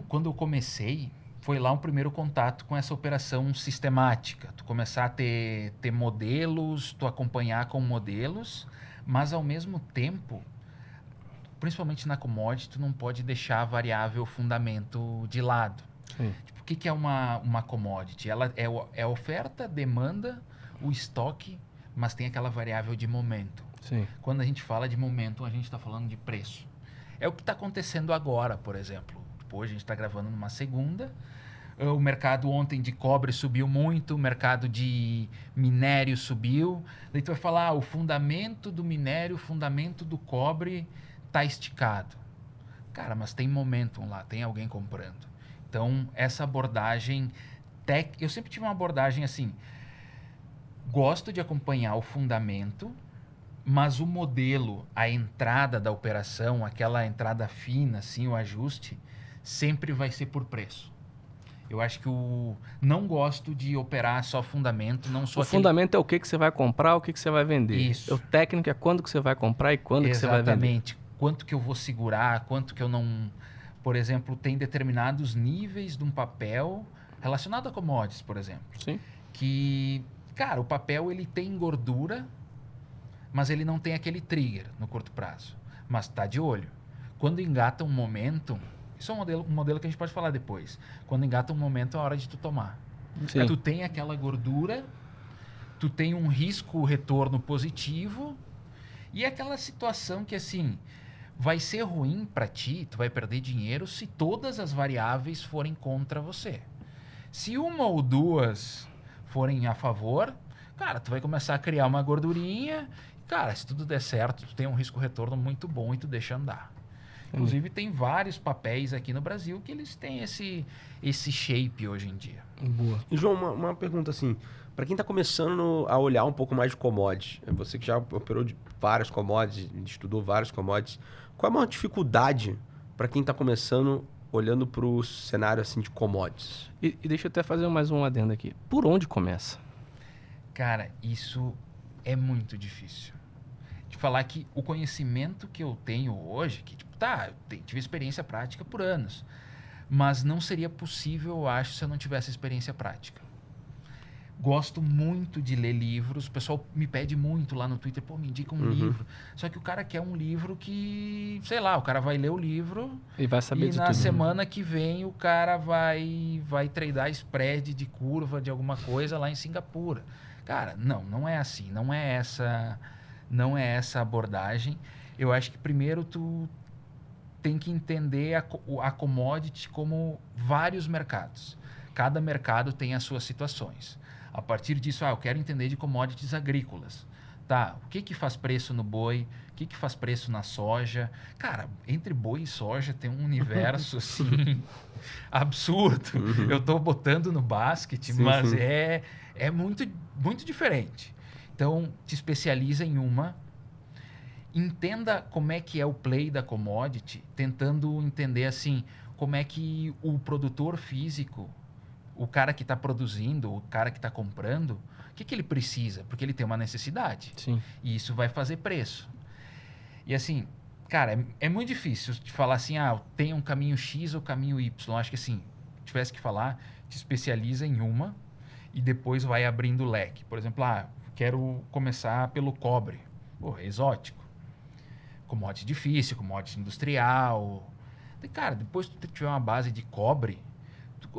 Quando eu comecei, foi lá um primeiro contato com essa operação sistemática. Tu começar a ter modelos, tu acompanhar com modelos, mas ao mesmo tempo, principalmente na commodity, tu não pode deixar a variável fundamento de lado. Sim. Tipo, o que é uma commodity? Ela é a oferta, demanda, o estoque, mas tem aquela variável de momento. Sim. Quando a gente fala de momento, a gente está falando de preço. É o que está acontecendo agora, por exemplo. Hoje a gente está gravando numa segunda. O mercado ontem de cobre subiu muito, o mercado de minério subiu. Daí tu vai falar, o fundamento do minério, o fundamento do cobre está esticado. Cara, mas tem momentum lá, tem alguém comprando. Então, essa abordagem... Eu sempre tive uma abordagem assim, gosto de acompanhar o fundamento, mas o modelo, a entrada da operação, aquela entrada fina, assim, o ajuste, sempre vai ser por preço. Eu acho que não gosto de operar só fundamento, não sou fundamento é o que você vai comprar, o que você vai vender. Isso. O técnico é quando que você vai comprar e quando que você vai vender. Exatamente. Quanto que eu vou segurar, quanto que eu não... Por exemplo, tem determinados níveis de um papel relacionado a commodities, por exemplo. Sim. Que, cara, o papel ele tem gordura, mas ele não tem aquele trigger no curto prazo. Mas tá de olho. Quando engata um momento... Isso é um modelo que a gente pode falar depois. Quando engata um momento, é a hora de tu tomar. Sim. Tu tem aquela gordura, tu tem um risco-retorno positivo e é aquela situação que, assim, vai ser ruim para ti, tu vai perder dinheiro se todas as variáveis forem contra você. Se uma ou duas forem a favor, cara, tu vai começar a criar uma gordurinha. Cara, se tudo der certo, tu tem um risco-retorno muito bom e tu deixa andar. Inclusive, tem vários papéis aqui no Brasil que eles têm esse shape hoje em dia. Boa. E, João, uma pergunta assim, para quem está começando a olhar um pouco mais de commodities, você que já operou de várias commodities, estudou várias commodities, qual é a maior dificuldade para quem está começando olhando para o cenário assim de commodities? E deixa eu até fazer mais um adendo aqui. Por onde começa? Cara, isso é muito difícil. De falar que o conhecimento que eu tenho hoje, que tipo, eu tive experiência prática por anos, mas não seria possível, eu acho, se eu não tivesse experiência prática. Gosto muito de ler livros. O pessoal me pede muito lá no Twitter, pô, me indica um livro. Só que o cara quer um livro que, sei lá, o cara vai ler o livro E vai saber e de na tudo. semana que vem o cara vai tradar spread de curva de alguma coisa lá em Singapura. Cara, não é assim. Não é essa abordagem. Eu acho que primeiro tu tem que entender a commodity como vários mercados. Cada mercado tem as suas situações. A partir disso, eu quero entender de commodities agrícolas. Tá, o que faz preço no boi? O que faz preço na soja? Cara, entre boi e soja tem um universo, assim, absurdo. Eu estou botando no basket, mas sim. é muito, muito diferente. Então, te especializa em uma. Entenda como é que é o play da commodity, tentando entender, assim, como é que o produtor físico, o cara que está produzindo, o cara que está comprando, o que ele precisa? Porque ele tem uma necessidade. Sim. E isso vai fazer preço. E assim, cara, é muito difícil te falar assim, tem um caminho X ou caminho Y. Acho que assim, tivesse que falar, te especializa em uma e depois vai abrindo o leque. Por exemplo, quero começar pelo cobre. Pô, é exótico. Commodity difícil, commodity industrial. E, cara, depois tu tiver uma base de cobre, tu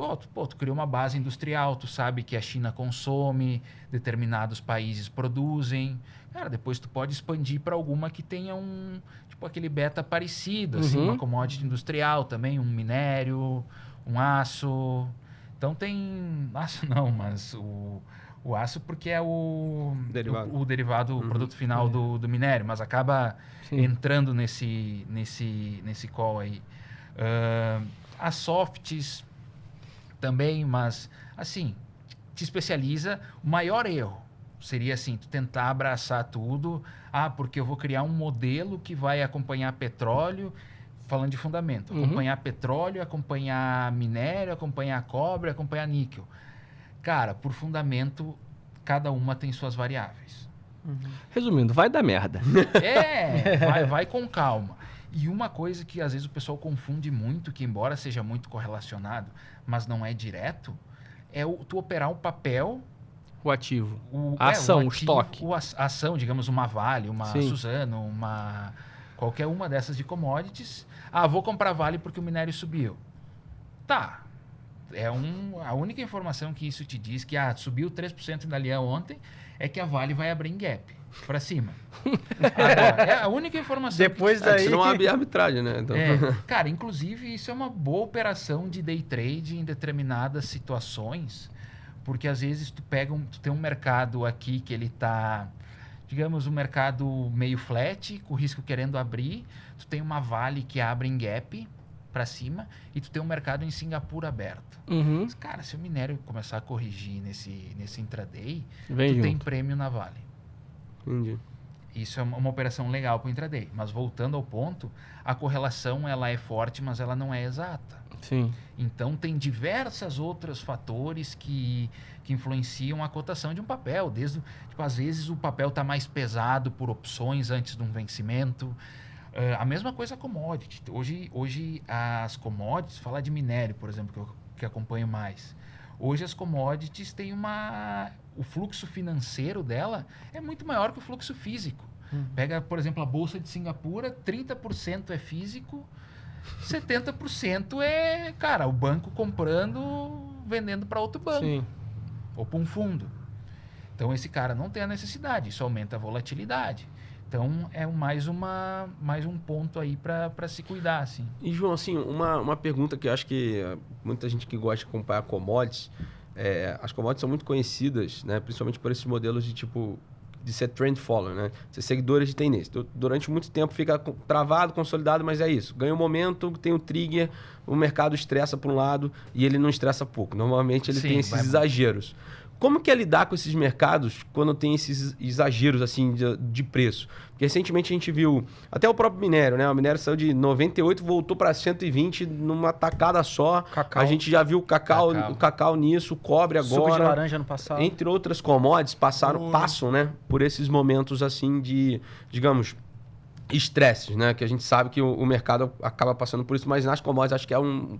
criou uma base industrial, tu sabe que a China consome, determinados países produzem. Cara, depois tu pode expandir para alguma que tenha tipo aquele beta parecido, assim, uma commodity industrial também, um minério, um aço. Então tem... Aço não, mas o aço porque é o derivado, o produto final do minério, mas acaba entrando nesse call aí. As softs também, mas assim, te especializa. O maior erro seria assim, tu tentar abraçar tudo. Porque eu vou criar um modelo que vai acompanhar petróleo, falando de fundamento, acompanhar petróleo, acompanhar minério, acompanhar cobre, acompanhar níquel. Cara, por fundamento, cada uma tem suas variáveis. Resumindo, vai dar merda. Vai com calma. E uma coisa que às vezes o pessoal confunde muito, que embora seja muito correlacionado, mas não é direto, é tu operar um papel... O ativo. A ação, o estoque. A ação, digamos, uma Vale, uma Sim. Suzano, qualquer uma dessas de commodities. Vou comprar Vale porque o minério subiu. Tá. A única informação que isso te diz que subiu 3% na Dalian ontem é que a Vale vai abrir em gap para cima. Agora, é a única informação. Depois daí... Você não abre arbitragem, né? Então... Cara, inclusive isso é uma boa operação de day trade em determinadas situações, porque às vezes tu tem um mercado aqui que ele está, digamos, um mercado meio flat, com o risco querendo abrir, tu tem uma Vale que abre em gap para cima e tu tem um mercado em Singapura aberto. Mas, cara, se o minério começar a corrigir nesse intraday, tem prêmio na Vale. Entendi. Isso é uma operação legal para o intraday. Mas voltando ao ponto, a correlação ela é forte, mas ela não é exata. Sim. Então tem diversos outros fatores que influenciam a cotação de um papel. Às vezes o papel está mais pesado por opções antes de um vencimento. A mesma coisa a commodity. Hoje as commodities, falar de minério, por exemplo, que acompanho mais. Hoje as commodities têm o fluxo financeiro dela é muito maior que o fluxo físico. Pega, por exemplo, a Bolsa de Singapura, 30% é físico, 70% é, cara, o banco comprando, vendendo para outro banco. Sim. Ou para um fundo. Então esse cara não tem a necessidade, isso aumenta a volatilidade. Então, é mais um ponto aí para se cuidar, assim. E, João, assim, uma pergunta que eu acho que muita gente que gosta de acompanhar commodities, as commodities são muito conhecidas, né? Principalmente por esses modelos de ser trend follower, né? Ser seguidores de tendência. Durante muito tempo fica travado, consolidado, mas é isso. Ganha um momento, tem um trigger, o mercado estressa para um lado e ele não estressa pouco. Normalmente ele tem esses exageros. Como que é lidar com esses mercados quando tem esses exageros assim de preço? Porque recentemente a gente viu até o próprio minério, né? O minério saiu de 98, voltou para 120 numa tacada só. Cacau. A gente já viu o cacau nisso, o cobre agora. Suco de laranja no passado. Entre outras commodities passam, né, por esses momentos assim de, digamos, estresses, né? Que a gente sabe que o mercado acaba passando por isso, mas nas commodities acho que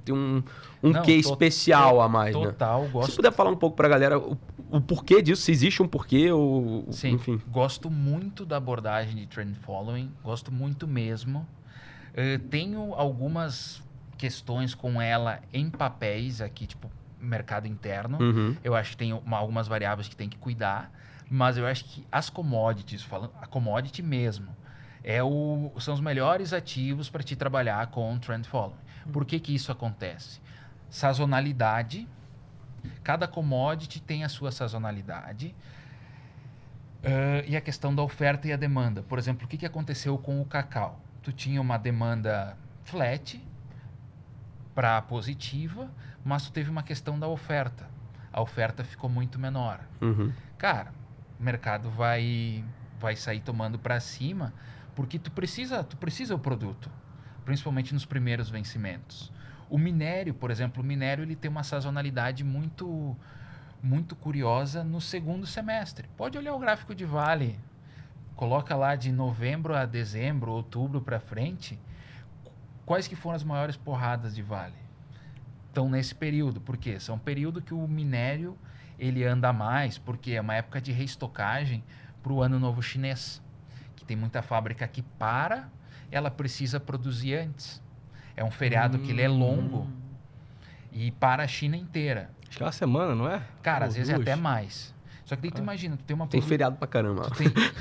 tem um Não, quê especial a mais, né? Total, gosto. Se puder falar um pouco pra galera o porquê disso, se existe um porquê, ou Sim, enfim. gosto muito da abordagem de trend following, gosto muito mesmo. Tenho algumas questões com ela em papéis aqui, tipo mercado interno. Uhum. Eu acho que tem algumas variáveis que tem que cuidar, mas eu acho que as commodities, falando a commodity mesmo, são os melhores ativos para te trabalhar com trend following. Por que isso acontece? Sazonalidade. Cada commodity tem a sua sazonalidade. E a questão da oferta e a demanda. Por exemplo, o que aconteceu com o cacau? Tu tinha uma demanda flat para positiva, mas tu teve uma questão da oferta. A oferta ficou muito menor. Uhum. Cara, o mercado vai sair tomando para cima porque tu precisa o produto, principalmente nos primeiros vencimentos. O minério, por exemplo, ele tem uma sazonalidade muito, muito curiosa no segundo semestre. Pode olhar o gráfico de Vale, coloca lá de novembro a dezembro, outubro para frente, quais que foram as maiores porradas de Vale? Estão nesse período. Por quê? São um período que o minério ele anda mais, porque é uma época de reestocagem para o Ano Novo Chinês, que tem muita fábrica que ela precisa produzir antes. É um feriado que ele é longo e para a China inteira. Acho que é uma semana, não é? Cara, às Ou vezes é duas. até mais. Só que daí tu imagina, tu tem uma... Tem feriado pra caramba.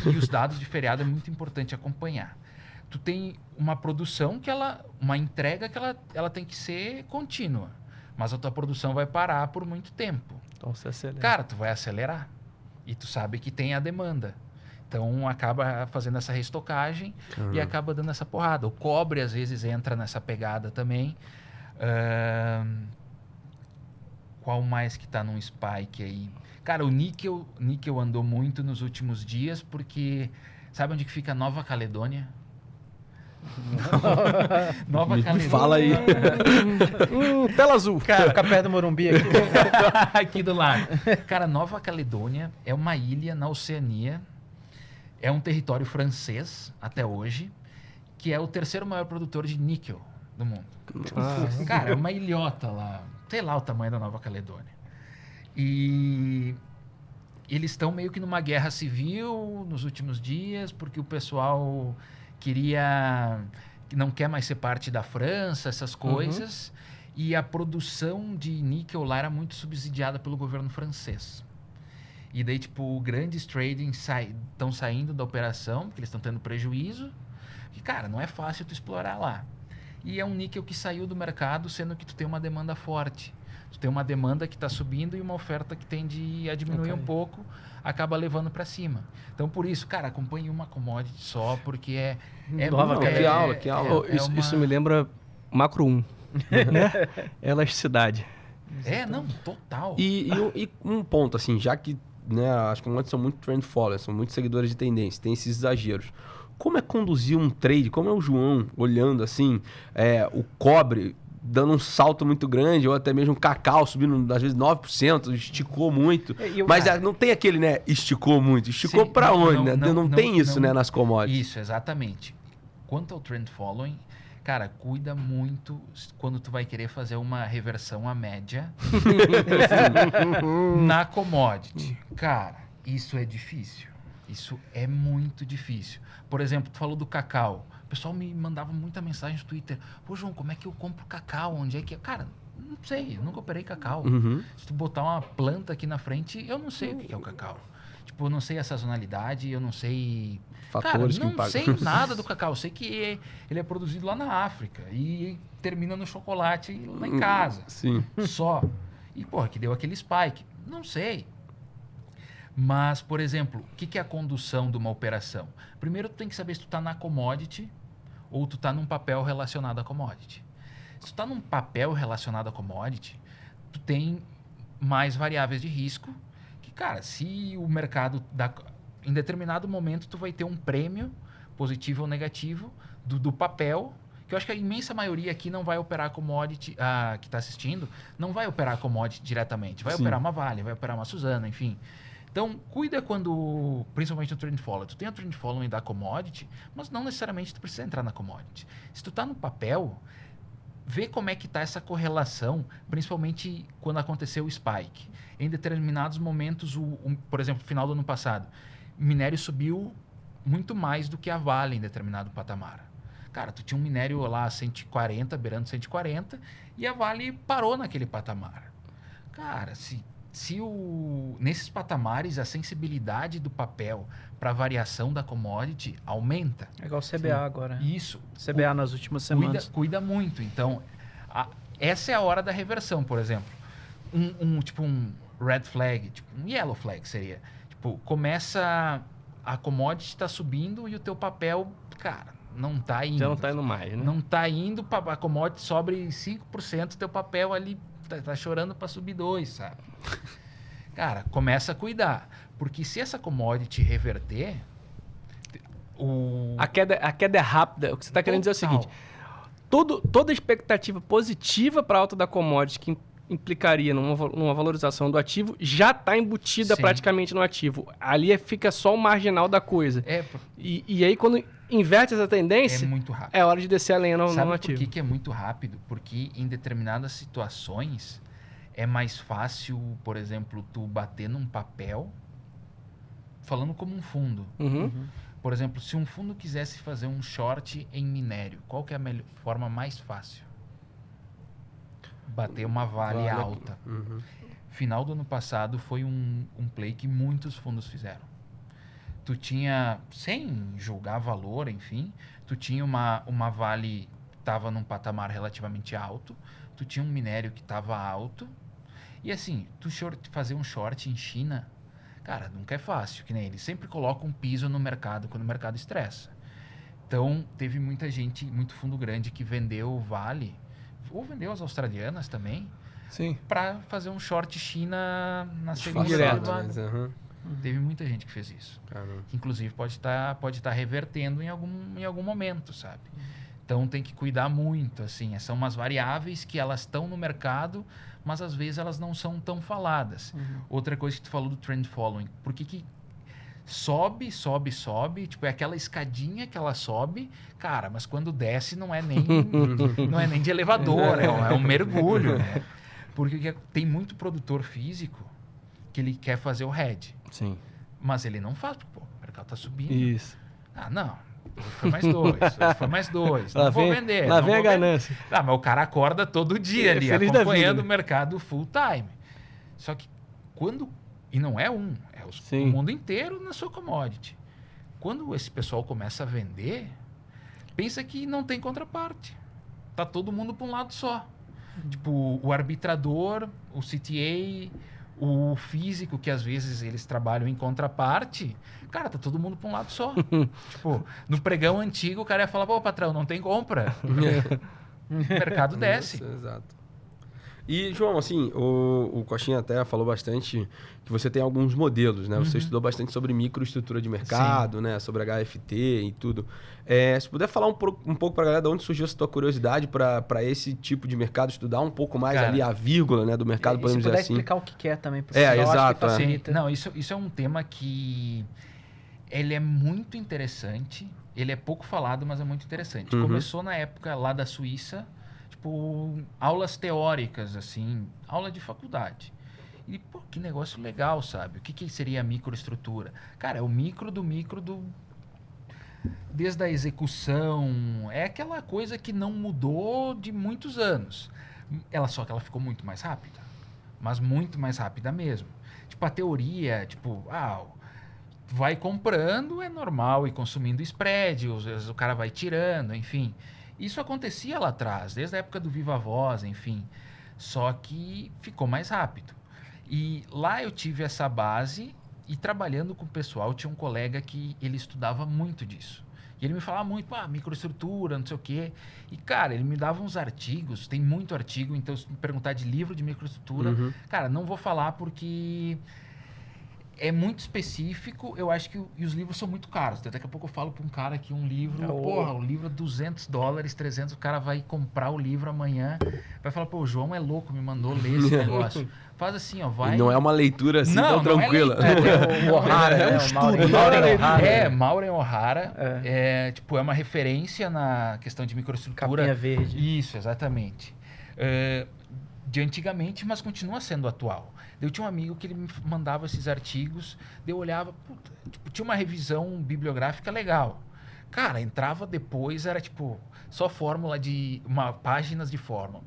E os dados de feriado é muito importante acompanhar. Tu tem uma produção uma entrega que ela tem que ser contínua. Mas a tua produção vai parar por muito tempo. Então você acelera. Cara, tu vai acelerar. E tu sabe que tem a demanda. Então acaba fazendo essa reestocagem e acaba dando essa porrada. O cobre às vezes entra nessa pegada também. Qual mais que tá num spike aí? Cara, o níquel andou muito nos últimos dias porque... Sabe onde que fica Nova Caledônia? Nova Me Caledônia. fala aí. Tela azul. Cara, fica perto do Morumbi aqui. Aqui do lado. Cara, Nova Caledônia é uma ilha na Oceania. É um território francês, até hoje, que é o terceiro maior produtor de níquel do mundo. Cara, é uma ilhota lá. Sei lá o tamanho da Nova Caledônia. E eles estão meio que numa guerra civil nos últimos dias, porque o pessoal não quer mais ser parte da França, essas coisas. E a produção de níquel lá era muito subsidiada pelo governo francês. E daí, tipo, grandes trading estão saindo da operação, porque eles estão tendo prejuízo. E, cara, não é fácil tu explorar lá. E é um níquel que saiu do mercado, sendo que tu tem uma demanda forte. Tu tem uma demanda que está subindo e uma oferta que tende a diminuir um pouco, acaba levando para cima. Então, por isso, cara, acompanhe uma commodity só, porque Que aula. Isso me lembra Macro 1, né? Elasticidade. Não, total. E um ponto, assim, já que as commodities são muito trend followers, são muito seguidores de tendência, tem esses exageros. Como é conduzir um trade? Como é o João olhando assim, o cobre dando um salto muito grande, ou até mesmo o cacau subindo, às vezes, 9%, esticou muito. Mas não tem aquele, esticou muito. Esticou para onde, né? Não tem isso, nas commodities. Isso, exatamente. Quanto ao trend following, cara, cuida muito quando tu vai querer fazer uma reversão à média na commodity. Cara, isso é difícil. Isso é muito difícil. Por exemplo, tu falou do cacau. O pessoal me mandava muita mensagem no Twitter. Pô, João, como é que eu compro cacau? Onde é que é? Cara, não sei. Eu nunca operei cacau. Se tu botar uma planta aqui na frente, eu não sei o que é o cacau. Tipo, eu não sei a sazonalidade, eu não sei... Fatores Cara, que não sei impactam. nada do cacau. Eu sei que ele é produzido lá na África e termina no chocolate lá em casa. Sim. Só. E, porra, que deu aquele spike. Não sei. Mas, por exemplo, o que é a condução de uma operação? Primeiro, tu tem que saber se tu está na commodity ou tu está num papel relacionado à commodity. Se tu está num papel relacionado à commodity, tu tem mais variáveis de risco que, cara, se o mercado dá... Em determinado momento, tu vai ter um prêmio, positivo ou negativo, do papel, que eu acho que a imensa maioria aqui não vai operar commodity, que está assistindo, não vai operar commodity diretamente. Vai operar uma Vale, vai operar uma Suzano, enfim. Então, cuida quando, principalmente no trend follow, tu tem o trend following da commodity, mas não necessariamente tu precisa entrar na commodity. Se tu tá no papel, vê como é que tá essa correlação, principalmente quando aconteceu o spike. Em determinados momentos, por exemplo, no final do ano passado, o minério subiu muito mais do que a Vale em determinado patamar. Cara, tu tinha um minério lá 140, beirando 140, e a Vale parou naquele patamar. Cara, nesses patamares a sensibilidade do papel para variação da commodity aumenta. É igual o CBA agora. Isso. CBA nas últimas semanas. Cuida muito. Então, essa é a hora da reversão, por exemplo. Tipo um red flag, tipo um yellow flag seria. Tipo, começa a commodity está subindo e o teu papel, cara, não tá indo. Já não tá indo mais, né? Não tá indo, a commodity sobre 5%, teu papel ali tá chorando para subir 2%, sabe? Cara, começa a cuidar. Porque se essa commodity reverter, a queda é rápida. O que você está querendo dizer é o seguinte: toda expectativa positiva para a alta da commodity que implicaria numa valorização do ativo já está embutida praticamente no ativo. Ali fica só o marginal da coisa. E aí, quando inverte essa tendência, é muito rápido. É hora de descer a lenha no ativo. Sabe por que é muito rápido? Porque em determinadas situações é mais fácil, por exemplo, tu bater num papel, falando como um fundo. Por exemplo, se um fundo quisesse fazer um short em minério, qual que é a forma mais fácil? Bater uma Vale alta. Final do ano passado foi um play que muitos fundos fizeram. Tu tinha, sem julgar valor, enfim, tu tinha uma Vale que estava num patamar relativamente alto, tu tinha um minério que estava alto, e assim, tu fazer um short em China, cara, nunca é fácil, que nem eles sempre colocam um piso no mercado quando o mercado estressa. Então, teve muita gente, muito fundo grande que vendeu o Vale, ou vendeu as australianas também, para fazer um short China na segunda levada. Teve muita gente que fez isso. Que, inclusive, pode estar revertendo em algum momento, sabe? Então, tem que cuidar muito, assim. São umas variáveis que elas estão no mercado, mas às vezes elas não são tão faladas. Outra coisa que tu falou do trend following. Por que sobe, tipo, é aquela escadinha que ela sobe, cara, mas quando desce não é nem de elevador, é um mergulho, né? Porque tem muito produtor físico que ele quer fazer o hedge. Sim. Mas ele não faz, porque, o mercado tá subindo. Isso. Não, foi mais dois, não vou vender. Lá vem a ganância. Mas o cara acorda todo dia ali, acompanhando o mercado full time. Só que quando... E não é o mundo inteiro na sua commodity. Quando esse pessoal começa a vender, pensa que não tem contraparte. Tá todo mundo para um lado só. Tipo, o arbitrador, o CTA, o físico, que às vezes eles trabalham em contraparte, cara, tá todo mundo para um lado só. Tipo, no pregão antigo, o cara ia falar, pô, patrão, não tem compra. O mercado desce. Exato. E, João, assim, o Coxinha até falou bastante que você tem alguns modelos, né? Você estudou bastante sobre microestrutura de mercado, né? Sobre HFT e tudo. Se puder falar um pouco para a galera de onde surgiu essa tua curiosidade para esse tipo de mercado, estudar um pouco mais ali a vírgula, né, do mercado, podemos dizer assim. Se puder explicar o que é também. Exato. Não, isso é um tema que ele é muito interessante. Ele é pouco falado, mas é muito interessante. Começou na época lá da Suíça, tipo, aulas teóricas, assim, aula de faculdade. E, pô, que negócio legal, sabe? O que seria a microestrutura? Cara, é o micro do... Desde a execução, é aquela coisa que não mudou de muitos anos. Só que ela ficou muito mais rápida. Mas muito mais rápida mesmo. Tipo, a teoria, tipo, vai comprando, é normal, e consumindo spread, às vezes o cara vai tirando, enfim... Isso acontecia lá atrás, desde a época do Viva Voz, enfim. Só que ficou mais rápido. E lá eu tive essa base e trabalhando com o pessoal, tinha um colega que ele estudava muito disso. E ele me falava muito, microestrutura, não sei o quê. E, cara, ele me dava uns artigos, tem muito artigo, então se me perguntar de livro de microestrutura, cara, não vou falar porque... É muito específico, eu acho que os livros são muito caros. Daqui a pouco eu falo para um cara que um livro, o livro é $200, $300, o cara vai comprar o livro amanhã, vai falar, o João é louco, me mandou ler esse negócio. faz assim, ó, vai... E não é uma leitura assim Não, tão não é tranquila. O O'Hara, É um né? estudo, Maureen O'Hara. Maureen O'Hara, tipo, é uma referência na questão de microestrutura. Capinha verde. Isso, exatamente. De antigamente, mas continua sendo atual. Eu tinha um amigo que ele me mandava esses artigos, eu olhava, puta, tipo, tinha uma revisão bibliográfica legal. Cara, entrava depois, era tipo, só fórmula de... páginas de fórmula.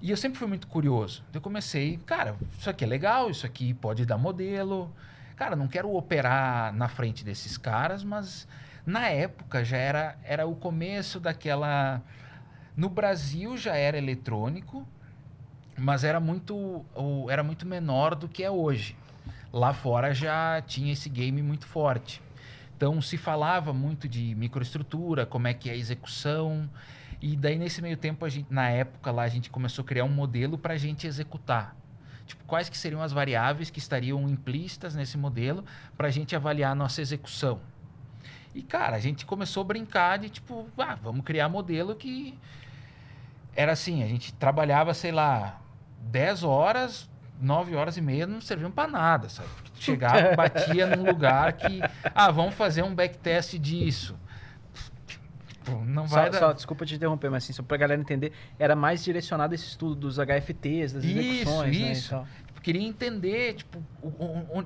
E eu sempre fui muito curioso. Eu comecei, cara, isso aqui é legal, isso aqui pode dar modelo. Cara, não quero operar na frente desses caras, mas na época já era o começo daquela... No Brasil já era eletrônico, mas era muito menor do que é hoje. Lá fora já tinha esse game muito forte. Então, se falava muito de microestrutura, como é que é a execução. E daí, nesse meio tempo, na época lá, a gente começou a criar um modelo para a gente executar. Tipo, quais que seriam as variáveis que estariam implícitas nesse modelo para a gente avaliar a nossa execução. E, cara, a gente começou a brincar de, tipo, vamos criar modelo que... Era assim, a gente trabalhava, sei lá, 10 horas, 9 horas e meia, não serviam para nada, sabe? Chegava, batia num lugar que... vamos fazer um backtest disso. Não vai dar... Só, desculpa te interromper, mas assim, só pra galera entender, era mais direcionado esse estudo dos HFTs, das execuções, Isso. Né, tipo, queria entender, tipo,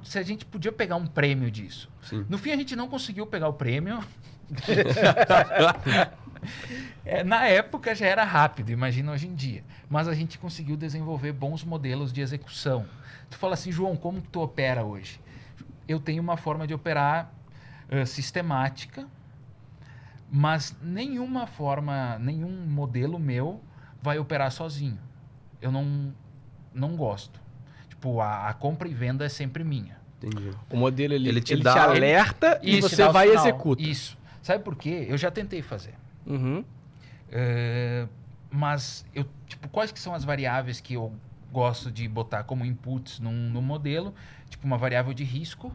se a gente podia pegar um prêmio disso. Sim. No fim, a gente não conseguiu pegar o prêmio. Na época já era rápido, imagina hoje em dia. Mas a gente conseguiu desenvolver bons modelos de execução. Tu fala assim, João, como tu opera hoje? Eu tenho uma forma de operar sistemática, mas nenhum modelo meu vai operar sozinho. Eu não gosto. Tipo, a compra e venda é sempre minha. Entendi. O modelo, ele te dá- alerta e Isso, você dá o vai e sinal. executa. Isso. Sabe por quê? Eu já tentei fazer. Uhum. Mas, quais que são as variáveis que eu gosto de botar como inputs no modelo? Tipo, uma variável de risco,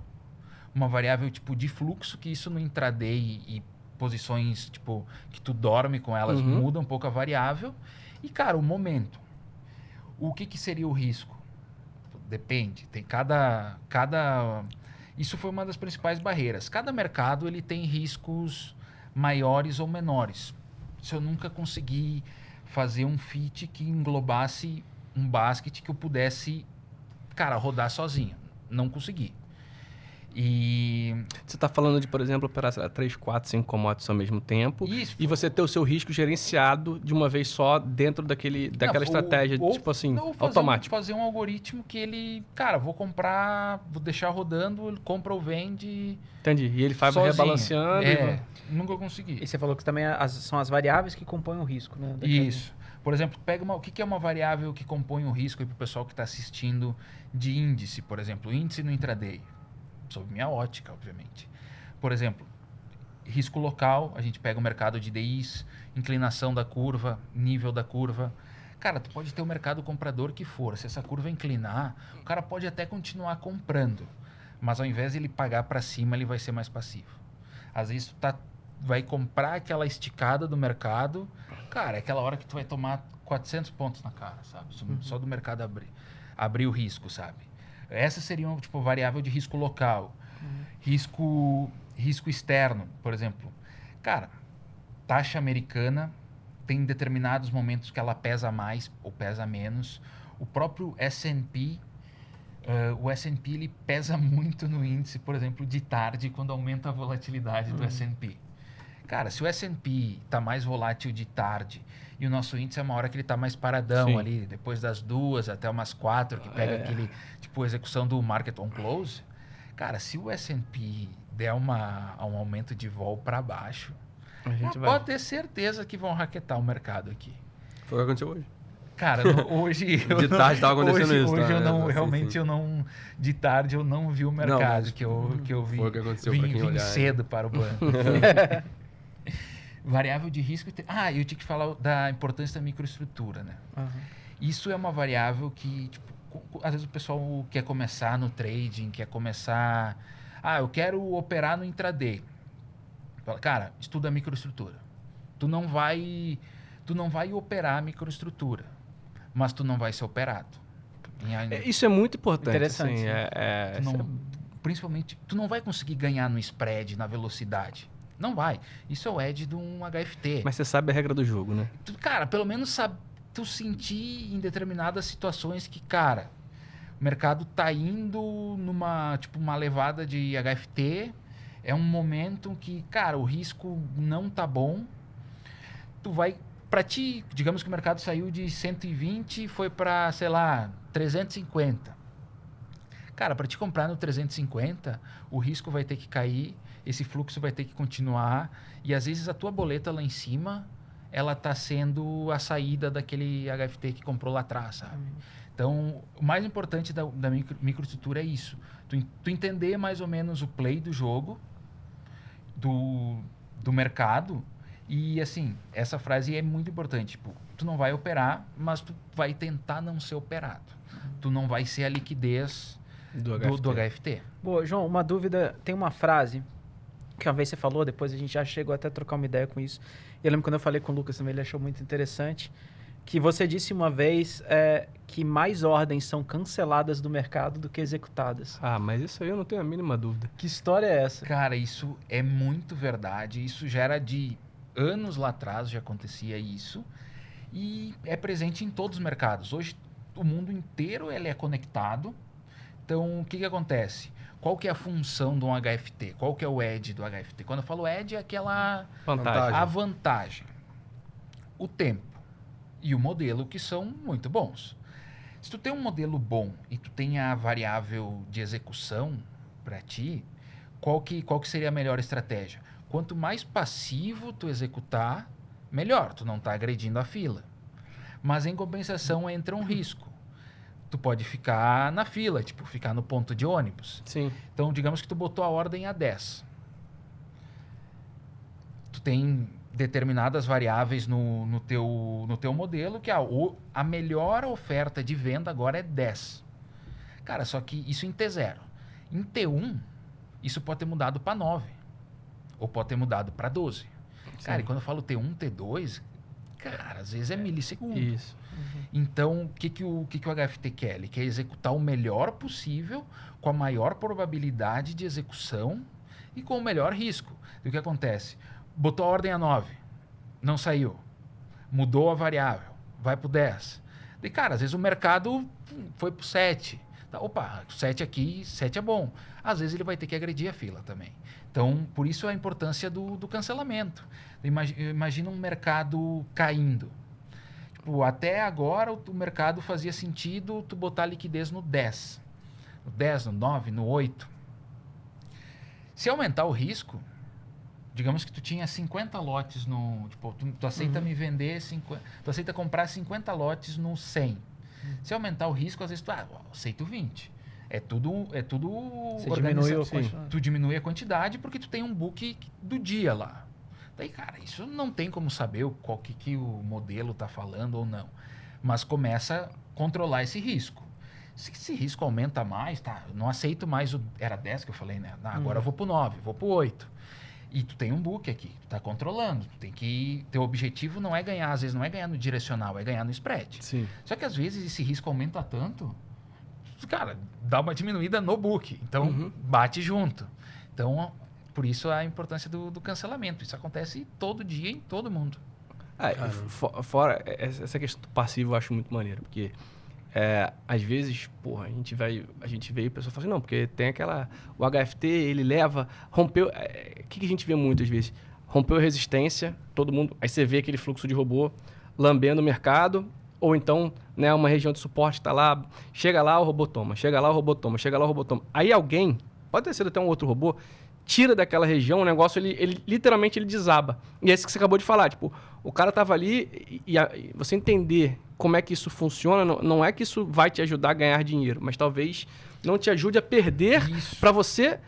uma variável tipo de fluxo, que isso no intraday e posições tipo que tu dorme com elas muda um pouco a variável. E, cara, o momento. O que seria o risco? Depende. Tem cada... Isso foi uma das principais barreiras. Cada mercado ele tem riscos maiores ou menores. Se eu nunca consegui fazer um fit que englobasse um basket que eu pudesse, cara, rodar sozinho. Não consegui. E... Você está falando de, por exemplo, operar 3, 4, 5 commodities ao mesmo tempo. Isso. E você ter o seu risco gerenciado de uma vez só dentro daquela estratégia, tipo assim, automático. Fazer um algoritmo que ele... Cara, vou comprar, vou deixar rodando, ele compra ou vende... Entendi. E ele vai sozinho. rebalanceando. Nunca consegui. E você falou que também são as variáveis que compõem o risco, né? Isso. Por exemplo, pega o que é uma variável que compõe o risco para o pessoal que está assistindo de índice, por exemplo, índice no intraday. Sob minha ótica, obviamente. Por exemplo, risco local, a gente pega o mercado de DIs, inclinação da curva, nível da curva. Cara, tu pode ter o mercado comprador que for. Se essa curva inclinar, o cara pode até continuar comprando. Mas ao invés de ele pagar para cima, ele vai ser mais passivo. Às vezes tu vai comprar aquela esticada do mercado. Cara, é aquela hora que tu vai tomar 400 pontos na cara, sabe? Só do mercado abrir o risco, sabe? Essa seria uma variável de risco local. Risco externo, por exemplo. Cara, taxa americana tem determinados momentos que ela pesa mais ou pesa menos. O próprio S&P, o S&P ele pesa muito no índice, por exemplo, de tarde, quando aumenta a volatilidade do S&P. Cara, se o S&P está mais volátil de tarde e o nosso índice é uma hora que ele está mais paradão ali, depois das 2 até umas 4, que pega aquele, tipo, execução do market on close. Cara, se o S&P der um aumento de vol para baixo, pode ter certeza que vão raquetar o mercado aqui. Foi o que aconteceu hoje. Cara, hoje... De tarde estava acontecendo isso. Hoje tá? eu não, Sim. realmente eu não... De tarde eu não vi o mercado que eu vi. Foi o que aconteceu para quem vim olhar. cedo para o banco. Variável de risco... eu tinha que falar da importância da microestrutura, né? Isso é uma variável que, tipo, às vezes o pessoal quer começar no trading, quer começar... eu quero operar no intraday. Fala, cara, estuda a microestrutura. Tu não vai operar a microestrutura, mas tu não vai ser operado. Isso é muito importante. Interessante, Assim, Tu não- principalmente, tu não vai conseguir ganhar no spread, na velocidade. Não vai. Isso é o edge de um HFT. Mas você sabe a regra do jogo, né? Cara, pelo menos sabe, tu sentir em determinadas situações que, cara, o mercado tá indo numa, tipo, uma levada de HFT, é um momento que, cara, o risco não tá bom, tu vai, pra ti, digamos que o mercado saiu de 120 e foi pra, sei lá, 350. Cara, para te comprar no 350, o risco vai ter que cair, esse fluxo vai ter que continuar, e às vezes a tua boleta lá em cima, ela tá sendo a saída daquele HFT que comprou lá atrás, sabe? Então, o mais importante da microestrutura é isso. Tu entender mais ou menos o play do jogo, do mercado, e assim, essa frase é muito importante. Tipo, tu não vai operar, mas tu vai tentar não ser operado. Tu não vai ser a liquidez do HFT. Boa, João, uma dúvida. Tem uma frase que uma vez você falou, depois a gente já chegou até a trocar uma ideia com isso. Eu lembro quando eu falei com o Lucas também, ele achou muito interessante, que você disse uma vez que mais ordens são canceladas do mercado do que executadas. Ah, mas isso aí eu não tenho a mínima dúvida. Que história é essa? Cara, isso é muito verdade. Isso já era de anos lá atrás, já acontecia isso. E é presente em todos os mercados. Hoje, o mundo inteiro ele é conectado. Então, o que acontece? Qual que é a função de um HFT? Qual que é o edge do HFT? Quando eu falo edge, é aquela... Vantagem. A vantagem. O tempo e o modelo, que são muito bons. Se tu tem um modelo bom e tu tem a variável de execução para ti, qual que seria a melhor estratégia? Quanto mais passivo tu executar, melhor. Tu não está agredindo a fila. Mas, em compensação, entra um risco. Tu pode ficar na fila, tipo, ficar no ponto de ônibus. Sim. Então, digamos que tu botou a ordem a 10. Tu tem determinadas variáveis no teu modelo, que a melhor oferta de venda agora é 10. Cara, só que isso em T0. Em T1, isso pode ter mudado para 9. Ou pode ter mudado para 12. Cara, e quando eu falo T1, T2, cara, às vezes é milissegundo. Isso. Então, o que o HFT quer? Ele quer executar o melhor possível, com a maior probabilidade de execução e com o melhor risco. E o que acontece? Botou a ordem a 9, não saiu. Mudou a variável, vai para o 10. E, cara, às vezes o mercado foi para o 7. Tá, opa, 7 aqui, 7 é bom. Às vezes ele vai ter que agredir a fila também. Então, por isso a importância do cancelamento. Imagina um mercado caindo. Até agora o mercado fazia sentido tu botar liquidez no 10. No 10, no 9, no 8. Se aumentar o risco, digamos que tu tinha 50 lotes no... Tipo, tu aceita me vender... Tu aceita comprar 50 lotes no 100. Se aumentar o risco, às vezes tu... aceito 20. É tudo Você diminui o Tu diminui a quantidade porque tu tem um book do dia lá. Daí, cara, isso não tem como saber qual que o modelo está falando ou não. Mas começa a controlar esse risco. Se esse risco aumenta mais, tá? Eu não aceito mais era 10 que eu falei, né? Agora eu vou pro 9, vou pro 8. E tu tem um book aqui, tu tá controlando. Tu tem que... Teu objetivo não é ganhar, às vezes não é ganhar no direcional, é ganhar no spread. Sim. Só que às vezes esse risco aumenta tanto, cara, dá uma diminuída no book. Então, bate junto. Então... Por isso a importância do cancelamento. Isso acontece todo dia em todo mundo. Fora essa questão do passivo, eu acho muito maneiro. Porque, às vezes, porra, a gente vê e a pessoa fala assim, não, porque tem aquela... O HFT, ele leva... Rompeu... O que a gente vê muitas vezes? Rompeu a resistência, todo mundo... Aí você vê aquele fluxo de robô lambendo o mercado, ou então, né, uma região de suporte está lá, chega lá, o robô toma, chega lá, o robô toma, chega lá, o robô toma. Aí alguém, pode ter sido até um outro robô, tira daquela região, o negócio, ele literalmente ele desaba. E é isso que você acabou de falar, tipo, o cara tava ali e você entender como é que isso funciona, não é que isso vai te ajudar a ganhar dinheiro, mas talvez não te ajude a perder para você.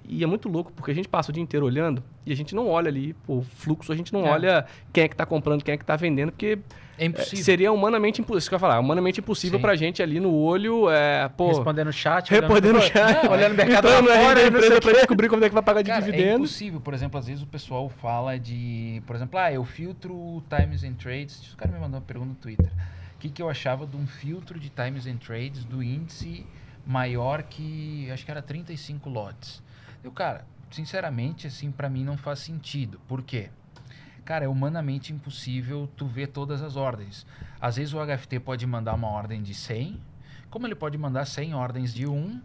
E é muito louco, porque a gente passa o dia inteiro olhando e a gente não olha ali o fluxo, a gente não olha quem é que tá comprando, quem é que tá vendendo, porque é impossível. Seria humanamente impossível, isso que eu ia falar, humanamente impossível pra gente ali no olho, respondendo o chat, olhando o mercado lá fora, a empresa pra descobrir como é que vai pagar de dividendo. É impossível, por exemplo, às vezes o pessoal fala de, por exemplo, eu filtro times and trades, o cara me mandou uma pergunta no Twitter, que eu achava de um filtro de Times and Trades do índice maior que, acho que era 35 lotes. Cara, sinceramente, assim, para mim não faz sentido. Por quê? Cara, é humanamente impossível tu ver todas as ordens. Às vezes o HFT pode mandar uma ordem de 100, como ele pode mandar 100 ordens de 1.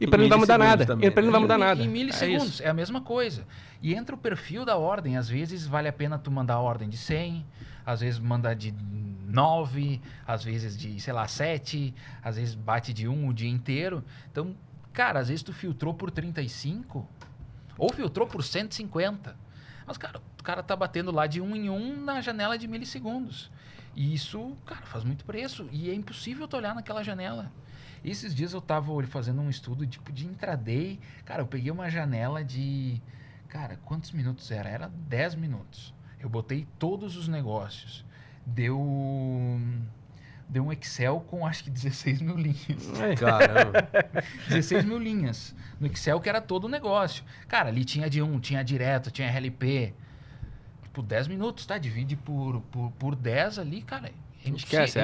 E para ele não vai mudar nada. Também, E para ele não vai mudar nada. Em milissegundos, é a mesma coisa. E entra o perfil da ordem. Às vezes vale a pena tu mandar a ordem de 100, às vezes manda de 9, às vezes de, sei lá, 7, às vezes bate de 1 o dia inteiro. Então, cara, às vezes tu filtrou por 35 ou filtrou por 150. Mas, cara, o cara tá batendo lá de 1 em 1 na janela de milissegundos. E isso, cara, faz muito preço. E é impossível tu olhar naquela janela. Esses dias eu tava fazendo um estudo tipo de intraday. Cara, eu peguei uma janela de... Cara, quantos minutos era? Era 10 minutos. Eu botei todos os negócios. Deu um Excel com acho que 16 mil linhas. Caramba. 16 mil linhas. No Excel que era todo o negócio. Cara, ali tinha de 1, tinha direto, tinha RLP. Tipo, 10 minutos, tá? Divide por 10 ali, cara. Esquece,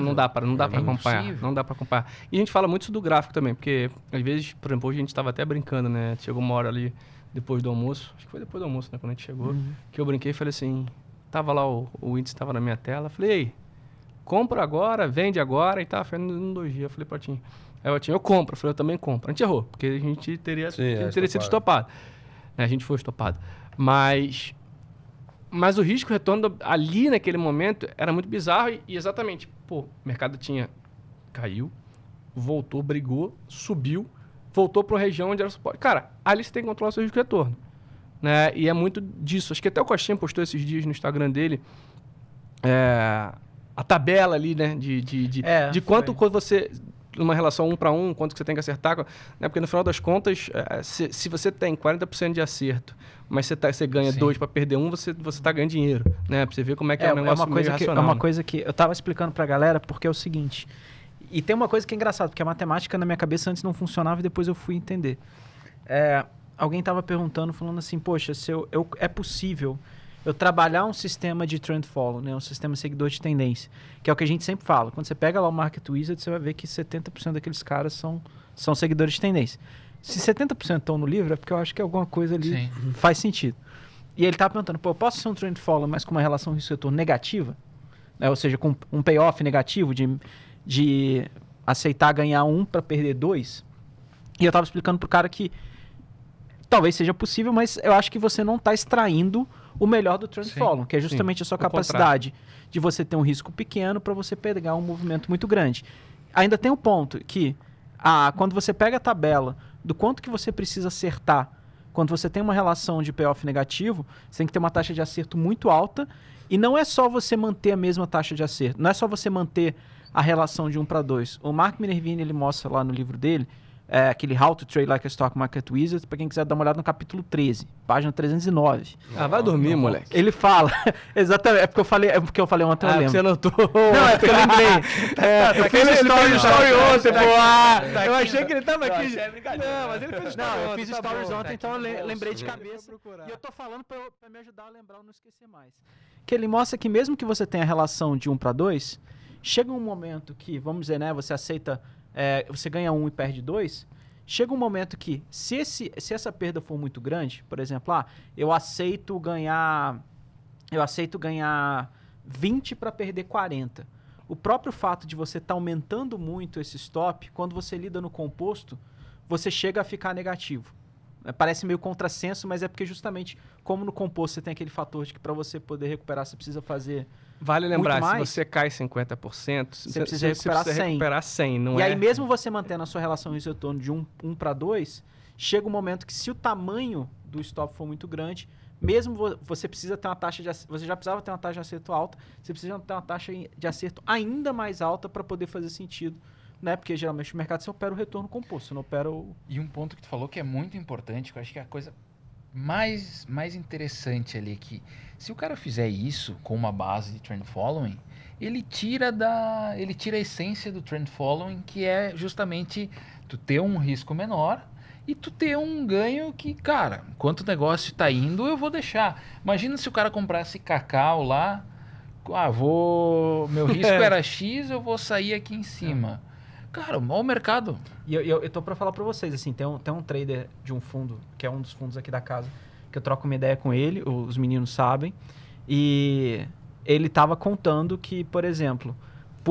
não dá para acompanhar. Impossível. Não dá para acompanhar. E a gente fala muito isso do gráfico também, porque às vezes, por exemplo, hoje a gente estava até brincando, né? Chegou uma hora ali depois do almoço, acho que foi depois do almoço, né? Quando a gente chegou, que eu brinquei e falei assim, tava lá o índice estava na minha tela, falei, ei, compra agora, vende agora e tá, foi em 2 dias. Eu falei pra Tim, eu compro, eu falei, eu também compro. A gente errou, porque a gente teria sido estopado. A gente foi estopado. Mas o risco retorno ali naquele momento era muito bizarro e exatamente, pô, o mercado caiu, voltou, brigou, subiu, voltou para uma região onde era suporte. Cara, ali você tem que controlar o seu risco retorno. Né? E é muito disso. Acho que até o Coxinha postou esses dias no Instagram dele a tabela ali, né? De quanto você... Numa relação 1 para 1, quanto que você tem que acertar. Né? Porque no final das contas, se você tem 40% de acerto, mas você ganha 2 para perder 1, você tá ganhando dinheiro. Né? Pra você ver como é que é um negócio meio racional. É uma coisa que eu tava explicando pra galera, porque é o seguinte... E tem uma coisa que é engraçada, porque a matemática na minha cabeça antes não funcionava e depois eu fui entender. Alguém tava perguntando, falando assim, poxa, é possível eu trabalhar um sistema de trend follow, né? Um sistema seguidor de tendência, que é o que a gente sempre fala. Quando você pega lá o Market Wizard, você vai ver que 70% daqueles caras são seguidores de tendência. Se 70% estão no livro, é porque eu acho que alguma coisa ali faz sentido. E ele tava perguntando, pô, eu posso ser um trend follow, mas com uma relação risco-retorno negativa? Né? Ou seja, com um payoff negativo de aceitar ganhar 1 para perder 2? E eu tava explicando pro cara que talvez seja possível, mas eu acho que você não está extraindo o melhor do trend follow, que é justamente a sua capacidade de você ter um risco pequeno para você pegar um movimento muito grande. Ainda tem um ponto que quando você pega a tabela do quanto que você precisa acertar, quando você tem uma relação de payoff negativo, você tem que ter uma taxa de acerto muito alta, e não é só você manter a mesma taxa de acerto, não é só você manter a relação de 1 para 2. O Mark Minervini, ele mostra lá no livro dele, aquele How to Trade Like a Stock Market Wizard, para quem quiser dar uma olhada no capítulo 13, página 309. Vai dormir, moleque. Ele fala, exatamente, é porque eu falei ontem, eu lembro. Você anotou. Não, é porque eu lembrei. Eu fiz story ontem, pô. Eu achei que ele tava aqui. Não, mas ele fez story Não, eu ontem, fiz tá stories bom. ontem, então eu lembrei de cabeça. E eu tô falando pra me ajudar a lembrar, eu não esquecer mais. Que ele mostra que mesmo que você tenha a relação de 1 para 2, chega um momento que, vamos dizer, né, você aceita, você ganha 1 e perde 2, chega um momento que, se essa perda for muito grande, por exemplo, eu aceito ganhar 20 para perder 40. O próprio fato de você estar aumentando muito esse stop, quando você lida no composto, você chega a ficar negativo. Parece meio contrassenso, mas é porque justamente, como no composto você tem aquele fator de que para você poder recuperar, você precisa fazer Vale lembrar, muito mais, se você cai 50%, você precisa recuperar 100. Não e aí, mesmo você mantendo a sua relação risco-retorno de 1 para 2, chega um momento que, se o tamanho do stop for muito grande, mesmo você precisa ter uma taxa de acerto, você já precisava ter uma taxa de acerto alta, você precisa ter uma taxa de acerto ainda mais alta para poder fazer sentido, né? Porque geralmente no mercado você opera o retorno composto, você não opera o... E um ponto que tu falou que é muito importante, que eu acho que é a coisa mais interessante ali, que se o cara fizer isso com uma base de trend following, ele tira a essência do trend following, que é justamente tu ter um risco menor e tu ter um ganho que, cara, enquanto o negócio está indo, eu vou deixar. Imagina se o cara comprasse cacau lá Meu risco era X, eu vou sair aqui em cima. Cara, o mercado. E eu tô pra falar pra vocês, assim, tem um trader de um fundo, que é um dos fundos aqui da casa, que eu troco uma ideia com ele, os meninos sabem, e ele tava contando que, por exemplo,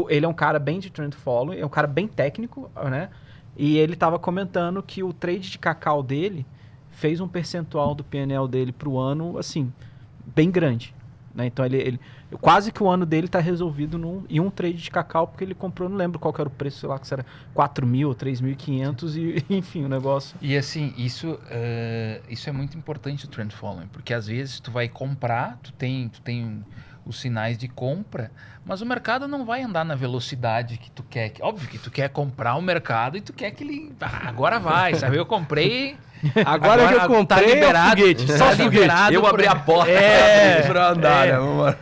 ele é um cara bem de trend follow, é um cara bem técnico, né? E ele tava comentando que o trade de cacau dele fez um percentual do PNL dele pro ano, assim, bem grande. Né? Então, ele quase que o ano dele tá resolvido em um trade de cacau, porque ele comprou, não lembro qual que era o preço, sei lá, que era 4.000 ou 3.500 e, enfim, o negócio. E assim, isso é muito importante o trend following, porque às vezes tu vai comprar, tu tem os sinais de compra, mas o mercado não vai andar na velocidade que tu quer. Óbvio que tu quer comprar o mercado e tu quer que ele... agora vai, sabe? Eu comprei... Agora que eu comprei, tá liberado, foguete, tá só liberado. Eu abri a porta pra andar, né? Vamos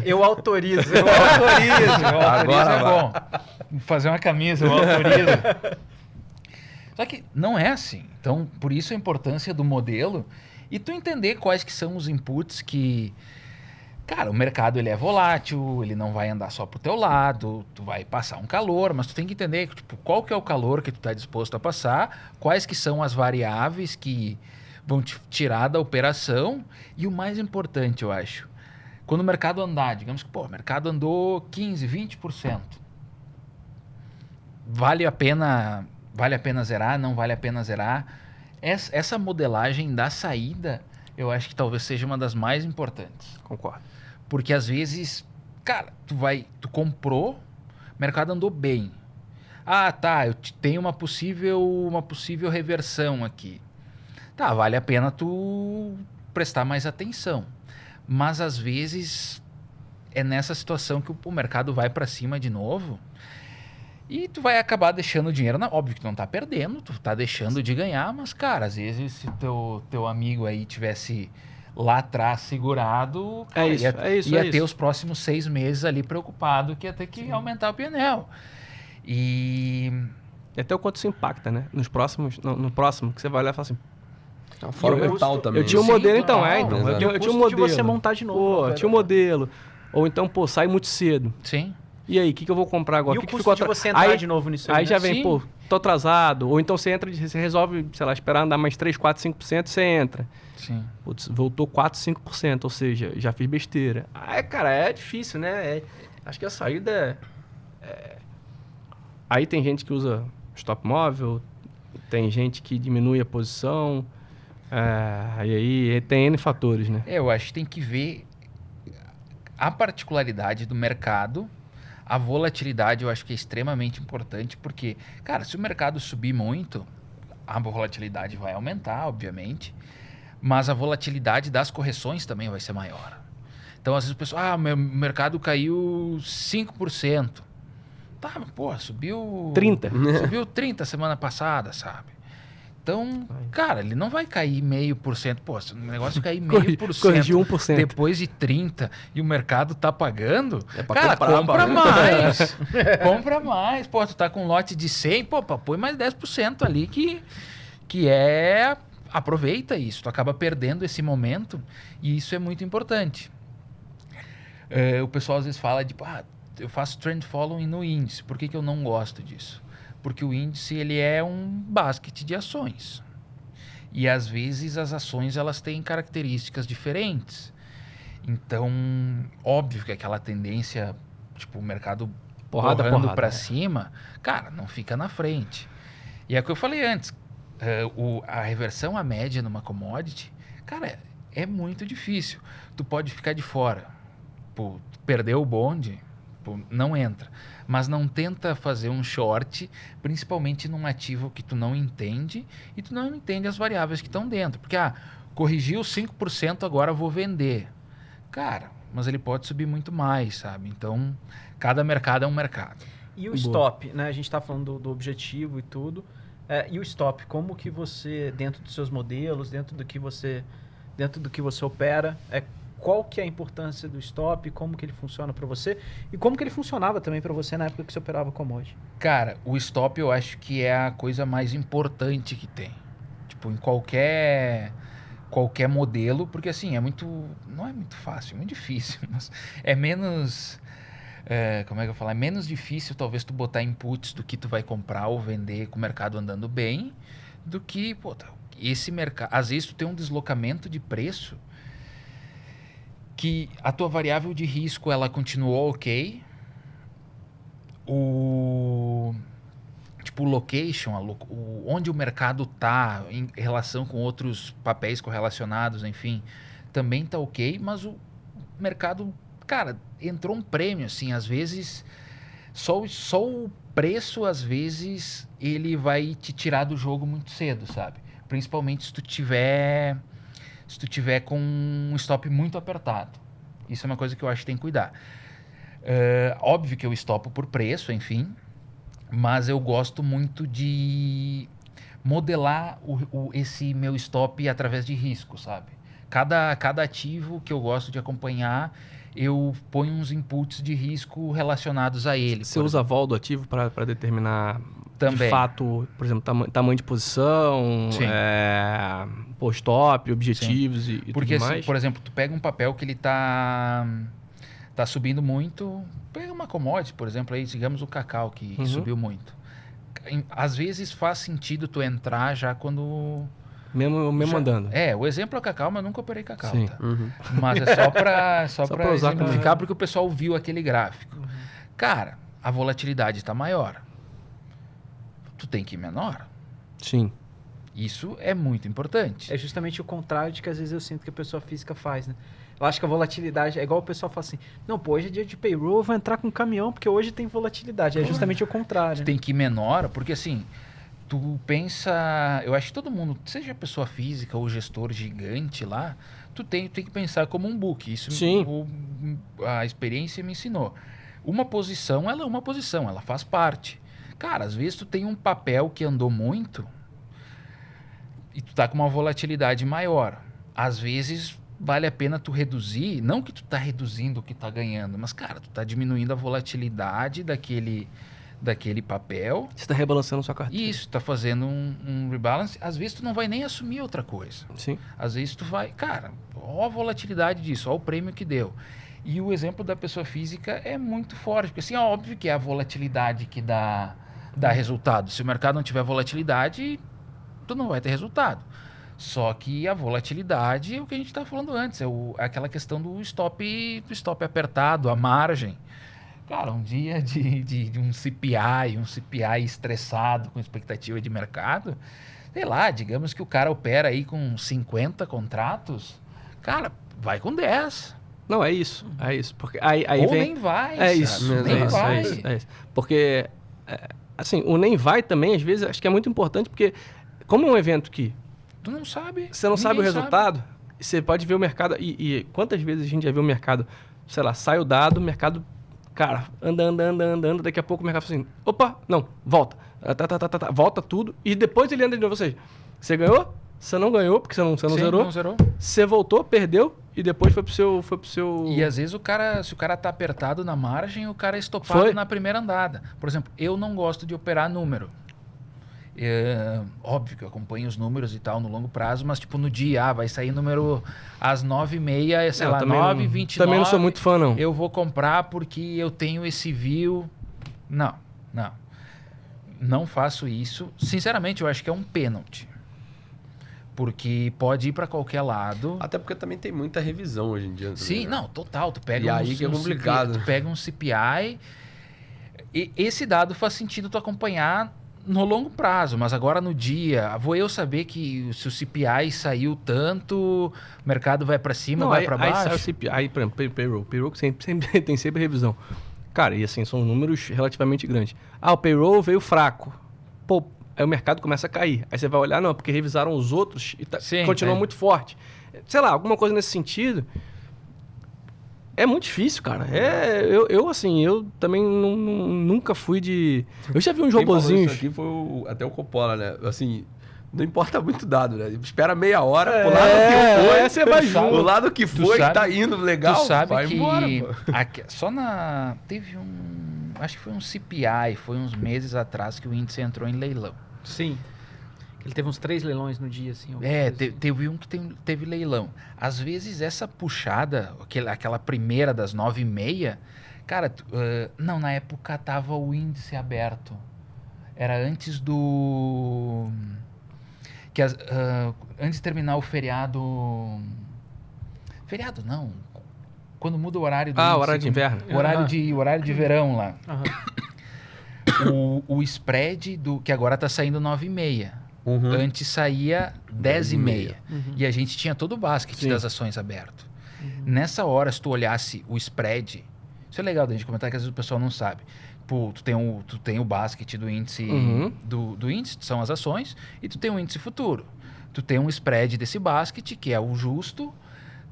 Eu autorizo. Eu autorizo Agora é bom. Vou fazer uma camisa, eu autorizo. Só que não é assim. Então, por isso a importância do modelo e tu entender quais que são os inputs que... Cara, o mercado ele é volátil, ele não vai andar só pro teu lado, tu vai passar um calor, mas tu tem que entender tipo, qual que é o calor que tu tá disposto a passar, quais que são as variáveis que vão te tirar da operação e o mais importante, eu acho, quando o mercado andar, digamos que o mercado andou 15, 20%, vale a pena zerar, não vale a pena zerar? Essa modelagem da saída, eu acho que talvez seja uma das mais importantes. Concordo. Porque às vezes, cara, tu comprou, o mercado andou bem. Ah, tá, eu tenho uma possível reversão aqui. Tá, vale a pena tu prestar mais atenção. Mas às vezes é nessa situação que o mercado vai para cima de novo e tu vai acabar deixando o dinheiro. Óbvio que tu não tá perdendo, tu tá deixando de ganhar, mas, cara, às vezes se teu amigo aí tivesse lá atrás segurado, cara, ia ter os próximos 6 meses ali preocupado que ia ter que aumentar o PNL. E até o quanto isso impacta, né? No próximo, que você vai olhar e fala assim... Fora o mental também. Eu tinha um né? modelo, Sim, então, total. então. Eu tinha um de modelo. você montar de novo. Pô, tinha um modelo. Ou então, sai muito cedo. sim. E aí, o que eu vou comprar agora? E O o que custo ficou de atrás? você entrar de novo nisso aí, Aí né? já vem, Sim. tô atrasado. Ou então você entra, você resolve, sei lá, esperar andar mais 3, 4, 5%, você entra. Sim. Putz, voltou 4, 5%, ou seja, já fiz besteira. Aí, cara, é difícil, né? Acho que a saída Aí tem gente que usa stop móvel, tem gente que diminui a posição, e aí tem N fatores, né? Eu acho que tem que ver a particularidade do mercado, a volatilidade eu acho que é extremamente importante, porque, cara, se o mercado subir muito, a volatilidade vai aumentar, obviamente, mas a volatilidade das correções também vai ser maior. Então, às vezes o pessoal, meu mercado caiu 5%. Tá, mas, pô, subiu... 30. Subiu 30 semana passada, sabe? Então, cara, ele não vai cair 0,5%. Pô, se o negócio cair 0,5%, corrigiu 1%. depois de 30% e o mercado tá pagando, pra cara, comprar, compra né? mais. Compra mais. Pô, tu tá com um lote de 100, pô, põe mais 10% ali que é... Aproveita isso. Tu acaba perdendo esse momento e isso é muito importante. O pessoal às vezes fala de, eu faço trend following no índice. Por que eu não gosto disso? Porque o índice ele é um basket de ações. E às vezes as ações elas têm características diferentes. Então, óbvio que aquela tendência, tipo, o mercado Porrada para cima, cara, não fica na frente. E é o que eu falei antes, a reversão à média numa commodity, cara, é muito difícil. Tu pode ficar de fora, perdeu o bonde, não entra. Mas não tenta fazer um short, principalmente num ativo que tu não entende e tu não entende as variáveis que estão dentro. Porque, corrigiu 5%, agora vou vender. Cara, mas ele pode subir muito mais, sabe? Então, cada mercado é um mercado. E o stop, né? A gente está falando do objetivo e tudo. E o stop, como que você, dentro dos seus modelos, dentro do que você opera, qual que é a importância do stop, como que ele funciona para você e como que ele funcionava também para você na época que você operava commodity? Cara, o stop eu acho que é a coisa mais importante que tem. Tipo, em qualquer qualquer modelo, porque assim, não é muito fácil, é muito difícil, mas é menos, como é que eu falo? É menos difícil talvez tu botar inputs do que tu vai comprar ou vender com o mercado andando bem, do que, pô, esse mercado, às vezes tu tem um deslocamento de preço que a tua variável de risco ela continuou ok, tipo o location, onde o mercado tá em relação com outros papéis correlacionados, enfim, também tá ok, mas o mercado, cara, entrou um prêmio, assim, às vezes só o preço, às vezes, ele vai te tirar do jogo muito cedo, sabe? Principalmente se tu tiver com um stop muito apertado. Isso é uma coisa que eu acho que tem que cuidar. Óbvio que eu stopo por preço, enfim, mas eu gosto muito de modelar esse meu stop através de risco, sabe? Cada ativo que eu gosto de acompanhar, eu ponho uns inputs de risco relacionados a ele. Você usa a vol do ativo para determinar Também. de fato, por exemplo, tamanho de posição, Sim. stop, objetivos e Porque, tudo assim, mais? por exemplo, tu pega um papel que ele tá subindo muito, pega uma commodity, por exemplo, aí, digamos o cacau, que subiu muito. Às vezes faz sentido tu entrar já quando... Mesmo andando. O exemplo é o cacau, mas nunca operei cacau, Sim. tá? Mas é só pra pra usar exemplificar, porque o pessoal viu aquele gráfico. Cara, a volatilidade está maior. Tu tem que ir menor. Sim. Isso é muito importante. É justamente o contrário de que às vezes eu sinto que a pessoa física faz, né? Eu acho que a volatilidade é igual o pessoal fala assim, não, pô, hoje é dia de payroll, eu vou entrar com um caminhão porque hoje tem volatilidade. É justamente o contrário. Tu tem que ir menor, porque assim, tu pensa... Eu acho que todo mundo, seja pessoa física ou gestor gigante lá, tu tem que pensar como um book. Isso Sim. A experiência me ensinou. Uma posição, ela é uma posição, ela faz parte. Cara, às vezes tu tem um papel que andou muito e tu tá com uma volatilidade maior. Às vezes vale a pena tu reduzir, não que tu tá reduzindo o que tá ganhando, mas, cara, tu tá diminuindo a volatilidade daquele papel. Você está rebalançando sua carteira. Isso, tá fazendo um rebalance. Às vezes tu não vai nem assumir outra coisa. Sim. Às vezes tu vai... Cara, ó a volatilidade disso, ó o prêmio que deu. E o exemplo da pessoa física é muito forte, porque assim, é óbvio que é a volatilidade que dá resultado. Se o mercado não tiver volatilidade, tu não vai ter resultado. Só que a volatilidade é o que a gente estava falando antes, é aquela questão do stop apertado, a margem. Cara, um dia de um CPI estressado com expectativa de mercado, sei lá, digamos que o cara opera aí com 50 contratos, cara, vai com 10. Não, é isso. Porque aí Ou vem... nem vai, É sabe? isso. Nem é isso, vai. É isso. Porque, assim, o nem vai também, às vezes, acho que é muito importante, porque como é um evento que Tu não sabe. você não sabe o Ninguém resultado, você pode ver o mercado... E quantas vezes a gente já viu o mercado, sei lá, sai o dado, o mercado, cara, anda, daqui a pouco o mercado fala assim, opa, não, volta. Volta tudo, e depois ele anda de novo. Ou seja, você ganhou, você não ganhou, porque você não Sim, zerou. não zerou. Você voltou, perdeu, e depois foi pro seu... E às vezes se o cara tá apertado na margem, o cara é estopado na primeira andada. Por exemplo, eu não gosto de operar número. Óbvio que eu acompanho os números e tal no longo prazo, mas tipo no dia, vai sair número às 9h30, sei lá, 9h29. Também não sou muito fã, não. Eu vou comprar porque eu tenho esse view. Não faço isso. Sinceramente, eu acho que é um pênalti. Porque pode ir para qualquer lado. Até porque também tem muita revisão hoje em dia. Sim, também, né? não, total. Tu pega E aí que é complicado. Tu pega um CPI. E esse dado faz sentido tu acompanhar no longo prazo, mas agora no dia, vou eu saber que se o CPI saiu tanto, o mercado vai para cima, vai para baixo? Aí sai o CPI, aí, por exemplo, payroll que tem sempre revisão. Cara, e assim, são números relativamente grandes. O payroll veio fraco. Pô, aí o mercado começa a cair. Aí você vai olhar, não, porque revisaram os outros e continua muito forte. Sei lá, alguma coisa nesse sentido. É muito difícil, cara. Eu também nunca fui de... Eu já vi uns robozinhos... Isso aqui foi até o Coppola, né? Assim, não importa muito dado, né? Espera meia hora, pro lado que foi... Você vai junto. O lado que foi, que tá indo legal, tu sabe vai que embora, pô. Teve acho que foi um CPI, foi uns meses atrás que o índice entrou em leilão. Sim. Ele teve uns 3 leilões no dia, assim. Teve um que teve leilão. Às vezes essa puxada, aquela primeira das 9h30, cara, não, na época tava o índice aberto. Era antes do... antes de terminar o feriado... Feriado não. Quando muda o horário do índice, horário de inverno. O horário de verão lá. Aham. O spread que agora tá saindo 9h30. Uhum. Antes saía 10h30. Uhum. E a gente tinha todo o basket Sim. das ações aberto. Nessa hora, se tu olhasse o spread... Isso é legal da gente comentar, que às vezes o pessoal não sabe. Pô, tu tem o basket do índice... Do índice, são as ações. E tu tem o índice futuro. Tu tem um spread desse basket, que é o justo.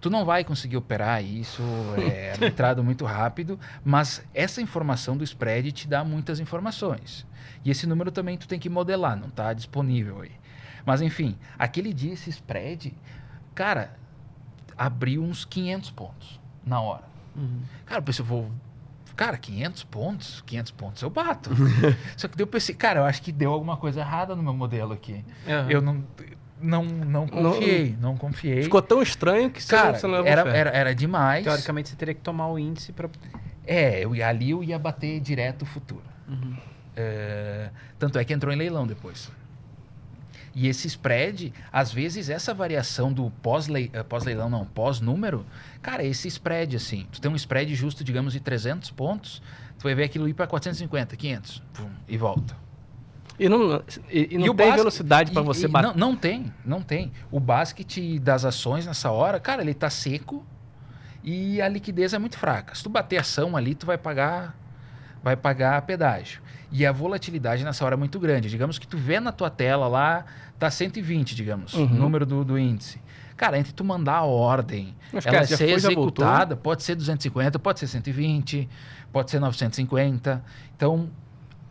Tu não vai conseguir operar isso, é arbitrado muito rápido. Mas essa informação do spread te dá muitas informações. E esse número também tu tem que modelar, não está disponível aí. Mas enfim, aquele dia esse spread, cara, abriu uns 500 pontos na hora. Cara, eu pensei, cara, 500 pontos eu bato. Só que daí eu pensei, cara, eu acho que deu alguma coisa errada no meu modelo aqui. Aham. Eu não confiei. Ficou tão estranho que Cara, você não levou fé. era demais. Teoricamente, você teria que tomar o índice para... Ali eu ia bater direto o futuro. Tanto é que entrou em leilão depois. E esse spread, às vezes, essa variação do pós-leilão, não, pós-número, cara, esse spread, assim, tu tem um spread justo, digamos, de 300 pontos, tu vai ver aquilo ir para 450, 500, pum, e volta. E não o tem basket- velocidade para você bater. Não tem. O basket das ações nessa hora, cara, ele tá seco e a liquidez é muito fraca. Se tu bater ação ali, tu vai pagar pedágio. E a volatilidade nessa hora é muito grande. Digamos que tu vê na tua tela lá, tá 120, digamos, o número do índice. Cara, entre tu mandar a ordem, Mas, ela cara, já ser foi, já voltou. executada, pode ser 250, pode ser 120, pode ser 950. Então,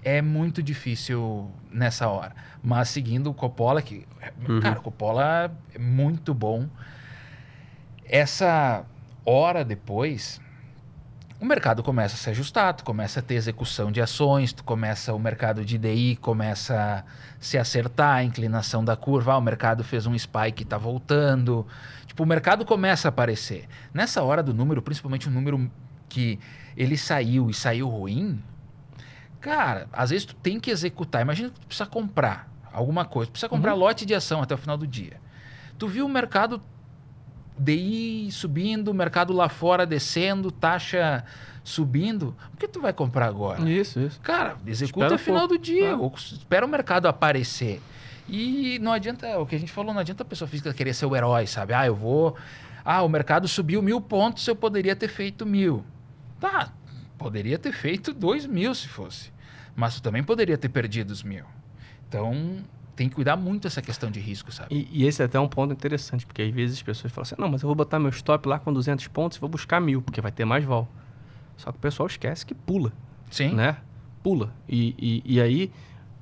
é muito difícil nessa hora. Mas seguindo o Coppola, que... Cara, o Coppola é muito bom. Essa hora depois... O mercado começa a se ajustar, tu começa a ter execução de ações, o mercado de DI começa a se acertar, a inclinação da curva, o mercado fez um spike e está voltando. Tipo, o mercado começa a aparecer. Nessa hora do número, principalmente um número que ele saiu e saiu ruim, cara, às vezes tu tem que executar. Imagina que tu precisa comprar alguma coisa, tu precisa comprar lote de ação até o final do dia. Tu viu o mercado... DI subindo, o mercado lá fora descendo, taxa subindo, por que tu vai comprar agora? Isso. Cara, executa Espera no final do dia, Ah. ou espera o mercado aparecer. E não adianta, o que a gente falou, não adianta a pessoa física querer ser o herói, sabe? O mercado subiu 1.000 pontos, eu poderia ter feito 1.000. Tá, poderia ter feito 2.000 se fosse, mas tu também poderia ter perdido os 1.000. Então... Tem que cuidar muito dessa questão de risco, sabe? E esse é até um ponto interessante, porque às vezes as pessoas falam assim, não, mas eu vou botar meu stop lá com 200 pontos e vou buscar 1.000, porque vai ter mais vol. Só que o pessoal esquece que pula, Sim. né? Pula. E aí,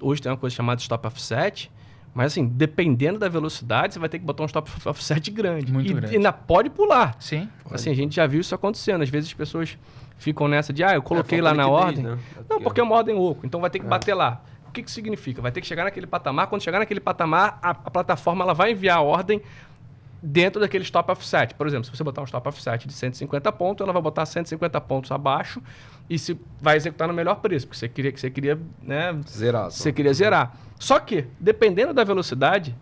hoje tem uma coisa chamada stop offset, mas assim, dependendo da velocidade, você vai ter que botar um stop offset grande. Muito e grande. ainda pode pular. Sim. Assim, a gente já viu isso acontecendo. Às vezes as pessoas ficam nessa de, eu coloquei lá falta na liquidez, ordem. né? Não, porque é uma ordem oco, então vai ter que bater lá. O que significa? Vai ter que chegar naquele patamar. Quando chegar naquele patamar, a plataforma ela vai enviar a ordem dentro daquele stop offset. Por exemplo, se você botar um stop offset de 150 pontos, ela vai botar 150 pontos abaixo e se vai executar no melhor preço, porque você queria, né, Zerar. você queria zerar. Só que, dependendo da velocidade,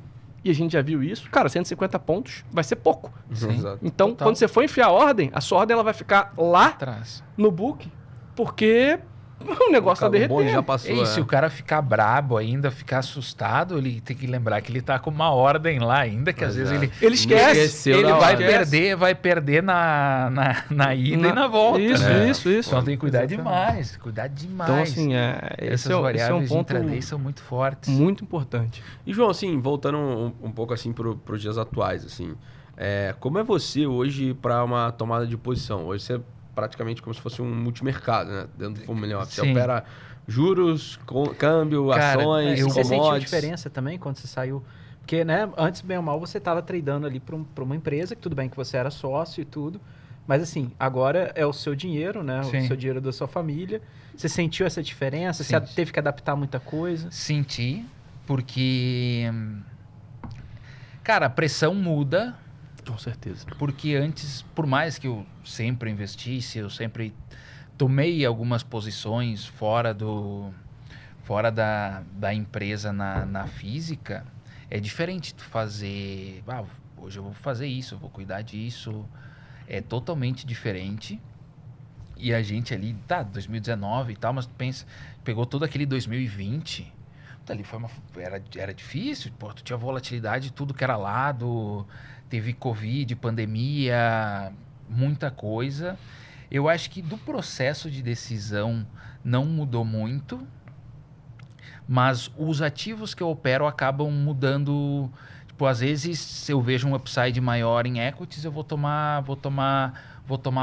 e a gente já viu isso, cara, 150 pontos vai ser pouco. Exato. Então, Total. quando você for enfiar a ordem ela vai ficar lá Atrás. no book, porque o negócio tá O bonde derretendo. já passou. E se o cara ficar brabo ainda, ficar assustado, ele tem que lembrar que ele tá com uma ordem lá ainda, que às vezes Ele esquece. Esqueceu ele da vai hora. perder na ida e na volta. Isso, né? isso. Então tem que cuidar Exatamente. demais. Então, assim, essas esse é um variáveis de ponto intraday são muito fortes. muito importante. E, João, assim, voltando um pouco assim pros dias atuais, assim, como é você hoje para uma tomada de posição? Hoje você é praticamente como se fosse um multimercado, né? Dentro do Family Office. Você Sim. opera juros, câmbio, Cara, ações, Você sentiu commodities. diferença também quando você saiu? Porque, né, antes, bem ou mal, você estava tradando ali para uma empresa, que tudo bem que você era sócio e tudo, mas assim, agora é o seu dinheiro, né? Sim. O seu dinheiro da sua família. Você sentiu essa diferença? Você Sim. teve que adaptar muita coisa? Senti. Porque, cara, a pressão muda. Com certeza. Porque antes, por mais que eu sempre investisse, eu sempre tomei algumas posições fora da empresa na física, é diferente tu fazer... hoje eu vou fazer isso, eu vou cuidar disso. É totalmente diferente. E a gente ali, 2019 e tal, mas pensa, pegou todo aquele 2020... ali era difícil, pô, tu tinha volatilidade, tudo que era lado, teve Covid, pandemia, muita coisa. Eu acho que do processo de decisão não mudou muito, mas os ativos que eu opero acabam mudando. Tipo, às vezes, se eu vejo um upside maior em equities, eu vou tomar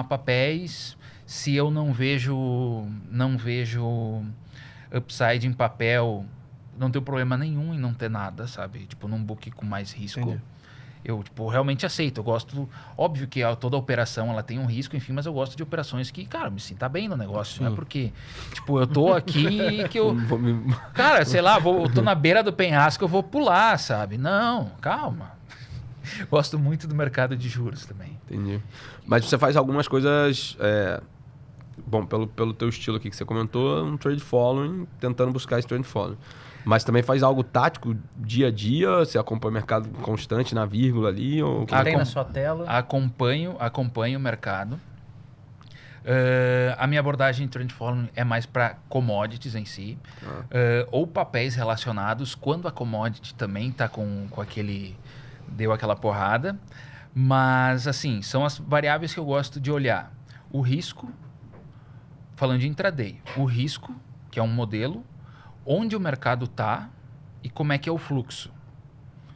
papéis. Se eu não vejo upside em papel, não tenho problema nenhum em não ter nada, sabe? Tipo, num book com mais risco. Entendi. Eu, tipo, realmente aceito. Eu gosto... Óbvio que toda operação, ela tem um risco, enfim, mas eu gosto de operações que, cara, me sinta bem no negócio. Não é porque, tipo, eu tô aqui que eu... Cara, sei lá, eu tô na beira do penhasco, eu vou pular, sabe? Não, calma. Gosto muito do mercado de juros também. Entendi. Mas você faz algumas coisas... Bom, pelo teu estilo aqui que você comentou, um trade following, tentando buscar esse trade following. Mas também faz algo tático dia a dia? Você acompanha o mercado constante na vírgula ali? Ou... O que tem na sua tela? Acompanho o mercado. A minha abordagem em trade following é mais para commodities em si. Ou papéis relacionados, quando a commodity também está com aquele... deu aquela porrada. Mas, assim, são as variáveis que eu gosto de olhar. O risco, falando de intraday, o risco, que é um modelo, onde o mercado está e como é que é o fluxo.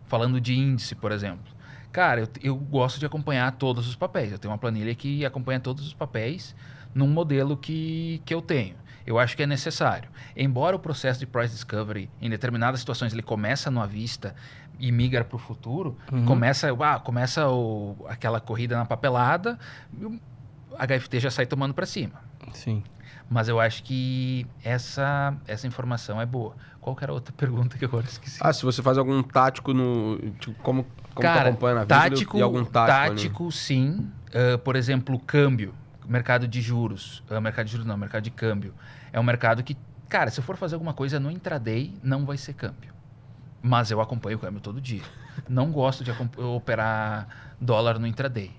Falando de índice, por exemplo. Cara, eu gosto de acompanhar todos os papéis. Eu tenho uma planilha que acompanha todos os papéis num modelo que eu tenho. Eu acho que é necessário. Embora o processo de price discovery, em determinadas situações, ele começa no à vista e migra para o futuro, começa aquela corrida na papelada, e o HFT já sai tomando para cima. Sim. Mas eu acho que essa informação é boa. Qual que era a outra pergunta que eu agora esqueci? Se você faz algum tático no... Tipo, como Cara, tu acompanha na vida e algum tático sim. Por exemplo, câmbio. Mercado de juros. Mercado de juros não, mercado de câmbio. É um mercado que, cara, se eu for fazer alguma coisa no intraday, não vai ser câmbio. Mas eu acompanho o câmbio todo dia. Não gosto de operar dólar no intraday.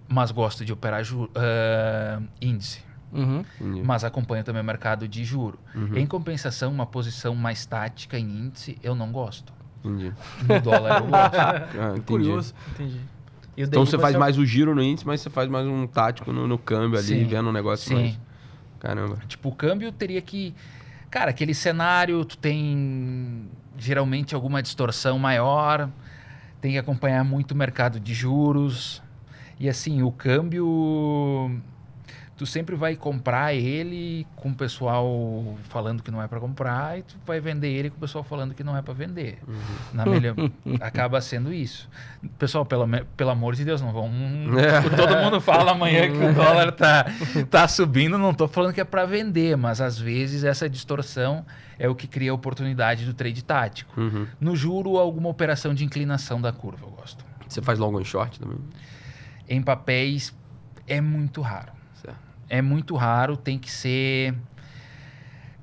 Mas gosto de operar índice. Mas acompanho também o mercado de juro. Em compensação, uma posição mais tática em índice, eu não gosto. Entendi. No dólar eu gosto. Entendi. Curioso. Entendi. Então você faz mais o giro no índice, mas você faz mais um tático no câmbio ali, Sim. vendo um negócio mais... Caramba. Tipo, o câmbio teria que... Cara, aquele cenário, tu tem geralmente alguma distorção maior, tem que acompanhar muito o mercado de juros. E assim, o câmbio... Tu sempre vai comprar ele com o pessoal falando que não é para comprar e tu vai vender ele com o pessoal falando que não é para vender. Acaba sendo isso. Pessoal, pelo amor de Deus, não vão... Todo mundo fala amanhã que o dólar tá subindo, não tô falando que é para vender, mas às vezes essa distorção é o que cria a oportunidade do trade tático. No juro, alguma operação de inclinação da curva, eu gosto. Você faz long and short também? Em papéis, é muito raro. É muito raro, tem que ser...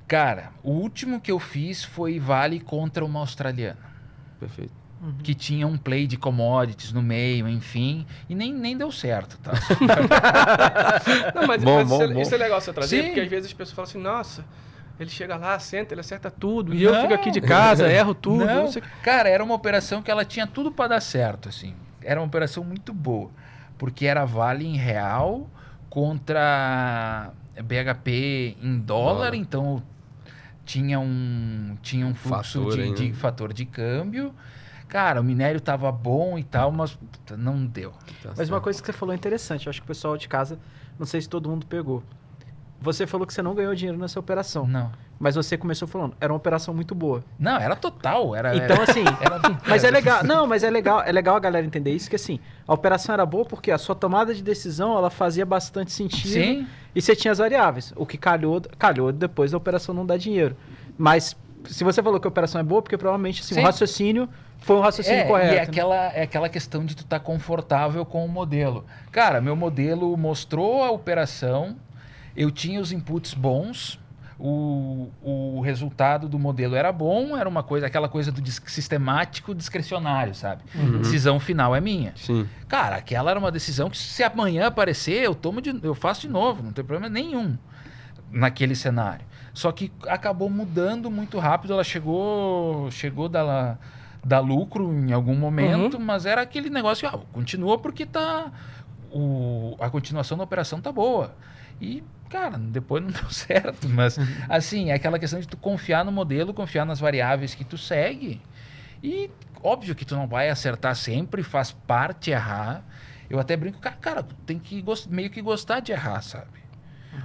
Cara, o último que eu fiz foi Vale contra uma australiana. Perfeito. Que tinha um play de commodities no meio, enfim, e nem deu certo, tá? Não, mas isso é legal você trazer, Sim. porque às vezes as pessoas falam assim, nossa, ele chega lá, senta, ele acerta tudo, e eu fico aqui de casa, erro tudo. Não. Não sei o que. Cara, era uma operação que ela tinha tudo para dar certo, assim. Era uma operação muito boa, porque era Vale em real contra BHP em dólar, então tinha um fluxo de fator de câmbio. Cara, o minério tava bom e tal, mas não deu. Mas uma coisa que você falou é interessante, eu acho que o pessoal de casa, não sei se todo mundo pegou. Você falou que você não ganhou dinheiro nessa operação. Não. Mas você começou falando, era uma operação muito boa. Não, era total. Então, assim, mas é legal. Não, mas é legal a galera entender isso, que assim, a operação era boa porque a sua tomada de decisão, ela fazia bastante sentido. Sim. E você tinha as variáveis. O que calhou depois da operação não dar dinheiro. Mas se você falou que a operação é boa, porque provavelmente assim, Sim. o raciocínio foi um raciocínio correto. E é aquela questão de tu estar confortável com o modelo. Cara, meu modelo mostrou a operação, eu tinha os inputs bons, o resultado do modelo era bom, era aquela coisa do sistemático discricionário, sabe? Decisão final é minha. Sim. Cara, aquela era uma decisão que se amanhã aparecer, eu faço de novo, não tem problema nenhum naquele cenário. Só que acabou mudando muito rápido, ela chegou dar lucro em algum momento, mas era aquele negócio, continua porque a continuação da operação tá boa. E, cara, depois não deu certo, mas assim, é aquela questão de tu confiar no modelo, confiar nas variáveis que tu segue. E óbvio que tu não vai acertar sempre, faz parte errar. Eu até brinco, cara, tu tem que meio que gostar de errar, sabe?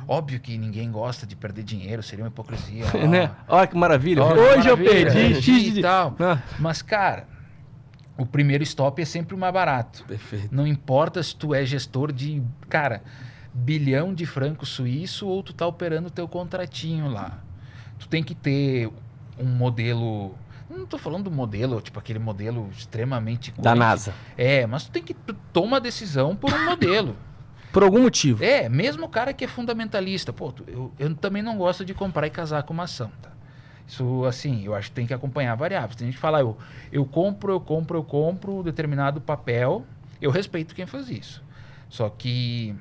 Óbvio que ninguém gosta de perder dinheiro, seria uma hipocrisia. Né? Olha que maravilha. Olha, Hoje eu maravilha, perdi X e tal. Ah. Mas, cara, o primeiro stop é sempre o mais barato. Perfeito. Não importa se tu é gestor de, cara, bilhão de francos suíço ou tu tá operando o teu contratinho lá. Tu tem que ter um modelo... Não tô falando do modelo, tipo aquele modelo extremamente... Da NASA. Mas tu toma a decisão por um modelo. Por algum motivo. Mesmo o cara que é fundamentalista. Pô, eu também não gosto de comprar e casar com uma ação, tá? Isso, assim, eu acho que tem que acompanhar variáveis. Tem gente que fala, eu compro determinado papel, eu respeito quem faz isso. Só que,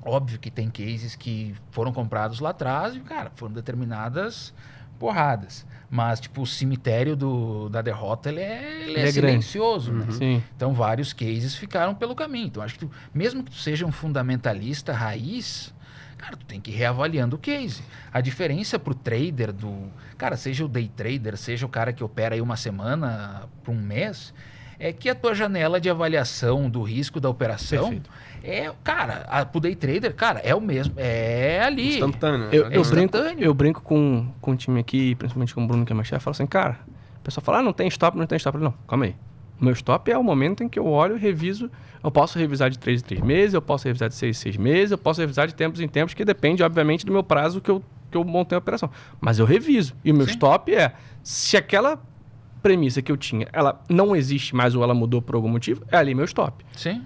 óbvio que tem cases que foram comprados lá atrás e, cara, foram determinadas porradas. Mas, tipo, o cemitério da derrota, ele é silencioso, né? Sim. Então, vários cases ficaram pelo caminho. Então, acho que mesmo que tu seja um fundamentalista raiz, cara, tu tem que ir reavaliando o case. A diferença pro trader cara, seja o day trader, seja o cara que opera aí uma semana para um mês, é que a tua janela de avaliação do risco da operação pro day trader, cara, é o mesmo, é ali. Instantâneo. Eu brinco com o time aqui, principalmente com o Bruno, que é meu chefe, falo assim, cara, o pessoal fala, não tem stop, não tem stop. Não, calma aí. O meu stop é o momento em que eu olho e reviso. Eu posso revisar de 3 em 3 meses, eu posso revisar de 6 em 6 meses, eu posso revisar de tempos em tempos, que depende, obviamente, do meu prazo que eu montei a operação. Mas eu reviso. E o meu stop se aquela premissa que eu tinha, ela não existe mais ou ela mudou por algum motivo, é ali meu stop. Sim.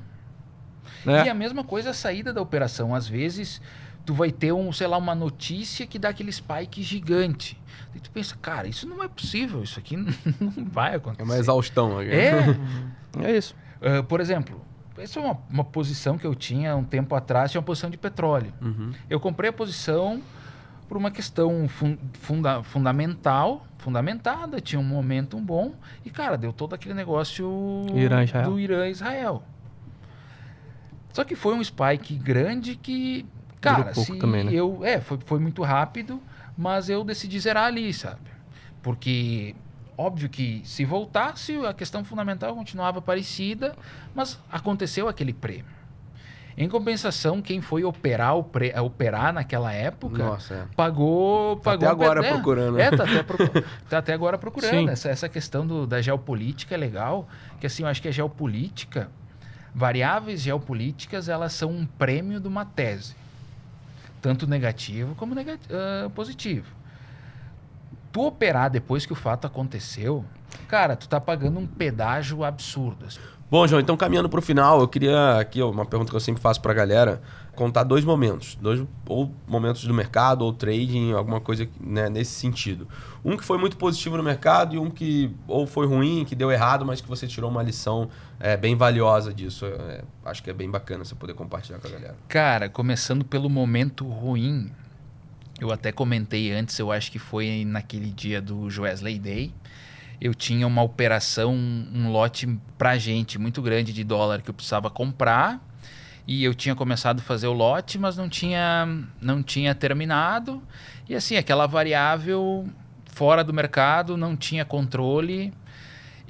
Né? E a mesma coisa a saída da operação. Às vezes, tu vai ter uma notícia que dá aquele spike gigante. E tu pensa, cara, isso não é possível, isso aqui não vai acontecer. É uma exaustão. É isso. Por exemplo, essa é uma posição que eu tinha um tempo atrás, tinha uma posição de petróleo. Eu comprei a posição por uma questão fundamentada, tinha um momentum bom e, cara, deu todo aquele negócio do Irã e Israel. Só que foi um spike grande que, cara, também, né? foi muito rápido, mas eu decidi zerar ali, sabe? Porque, óbvio que se voltasse, a questão fundamental continuava parecida, mas aconteceu aquele prêmio. Em compensação, quem foi operar naquela época, pagou até agora procurando. Tá até agora procurando. Essa questão da geopolítica é legal, que assim, eu acho que a geopolítica, variáveis geopolíticas, elas são um prêmio de uma tese. Tanto negativo como positivo. Tu operar depois que o fato aconteceu, cara, tu tá pagando um pedágio absurdo. Bom, João, então caminhando para o final, eu queria aqui, uma pergunta que eu sempre faço para a galera, contar dois momentos. Ou momentos do mercado, ou trading, alguma coisa, né, nesse sentido. Um que foi muito positivo no mercado e um que ou foi ruim, que deu errado, mas que você tirou uma lição bem valiosa disso. Acho que é bem bacana você poder compartilhar com a galera. Cara, começando pelo momento ruim, eu até comentei antes, eu acho que foi naquele dia do Wesley Day. Eu tinha uma operação, um lote pra gente muito grande de dólar que eu precisava comprar e eu tinha começado a fazer o lote, mas não tinha terminado. E assim, aquela variável fora do mercado, não tinha controle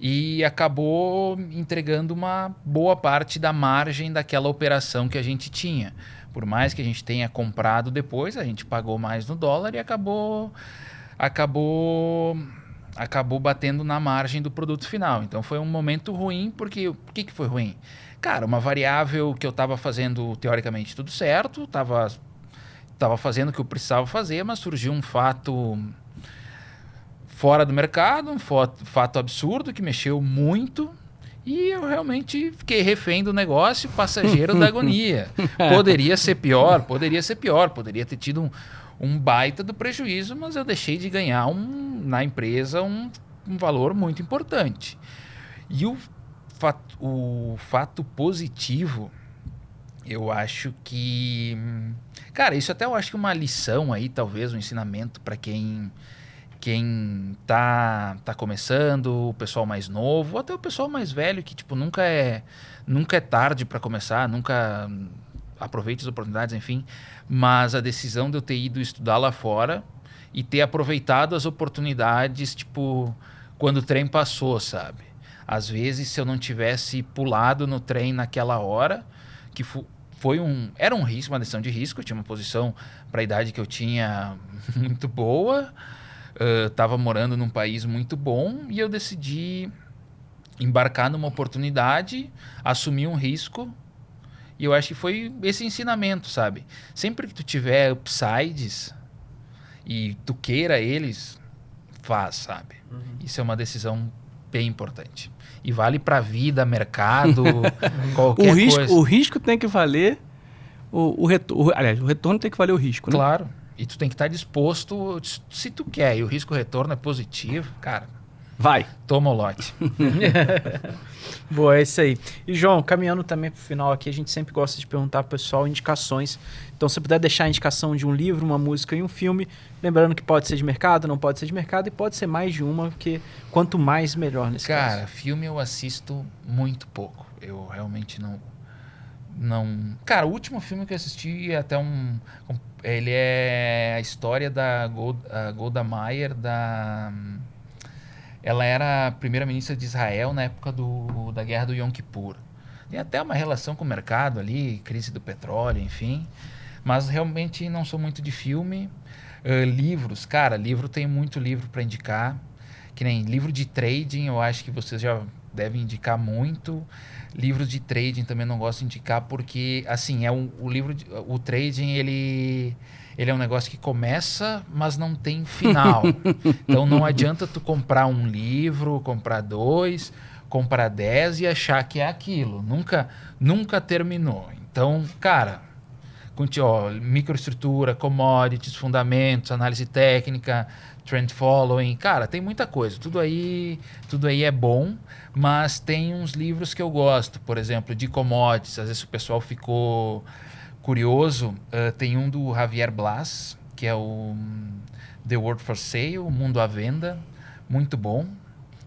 e acabou entregando uma boa parte da margem daquela operação que a gente tinha. Por mais que a gente tenha comprado depois, a gente pagou mais no dólar e acabou batendo na margem do produto final. Então foi um momento ruim, porque por que foi ruim? Cara, uma variável que eu estava fazendo teoricamente tudo certo, estava fazendo o que eu precisava fazer, mas surgiu um fato fora do mercado, um fato absurdo que mexeu muito. E eu realmente fiquei refém do negócio, passageiro da agonia. Poderia ser pior, poderia ter tido um baita do prejuízo, mas eu deixei de ganhar na empresa um valor muito importante. E o fato positivo, eu acho que... Cara, isso até eu acho que uma lição aí, talvez, um ensinamento para quem tá começando, o pessoal mais novo, ou até o pessoal mais velho, que tipo, nunca é tarde para começar, nunca aproveite as oportunidades, enfim. Mas a decisão de eu ter ido estudar lá fora e ter aproveitado as oportunidades, tipo, quando o trem passou, sabe? Às vezes, se eu não tivesse pulado no trem naquela hora, que era um risco, uma decisão de risco, eu tinha uma posição para a idade que eu tinha muito boa, estava morando num país muito bom e eu decidi embarcar numa oportunidade, assumir um risco e eu acho que foi esse ensinamento, sabe? Sempre que tu tiver upsides e tu queira eles, faz, sabe? Isso é uma decisão bem importante. E vale para vida, mercado, qualquer coisa. O risco tem que valer o retorno. Aliás, o retorno tem que valer o risco, né? Claro. E tu tem que estar disposto, se tu quer, e o risco-retorno é positivo, cara, vai. Toma o lote. Boa, é isso aí. E, João, caminhando também pro final aqui, a gente sempre gosta de perguntar pro pessoal indicações. Então, se você puder deixar a indicação de um livro, uma música e um filme, lembrando que pode ser de mercado, não pode ser de mercado, e pode ser mais de uma, porque quanto mais, melhor nesse caso. Cara, filme eu assisto muito pouco. Eu realmente não... Cara, o último filme que eu assisti é até ele é a história da Golda Meir, ela era a primeira-ministra de Israel na época da guerra do Yom Kippur. Tem até uma relação com o mercado ali, crise do petróleo, enfim. Mas realmente não sou muito de filme. Livros, cara, tem muito livro para indicar. Que nem livro de trading, eu acho que vocês já devem indicar muito. Livros de trading também não gosto de indicar porque, assim, o trading, ele é um negócio que começa, mas não tem final. Então, não adianta tu comprar um livro, comprar 2, comprar 10 e achar que é aquilo. Nunca terminou. Então, cara, microestrutura, commodities, fundamentos, análise técnica, trend following, cara, tem muita coisa. Tudo aí é bom, mas tem uns livros que eu gosto, por exemplo, de commodities. Às vezes o pessoal ficou curioso. Tem um do Javier Blas, que é o The World for Sale, o Mundo à Venda, muito bom.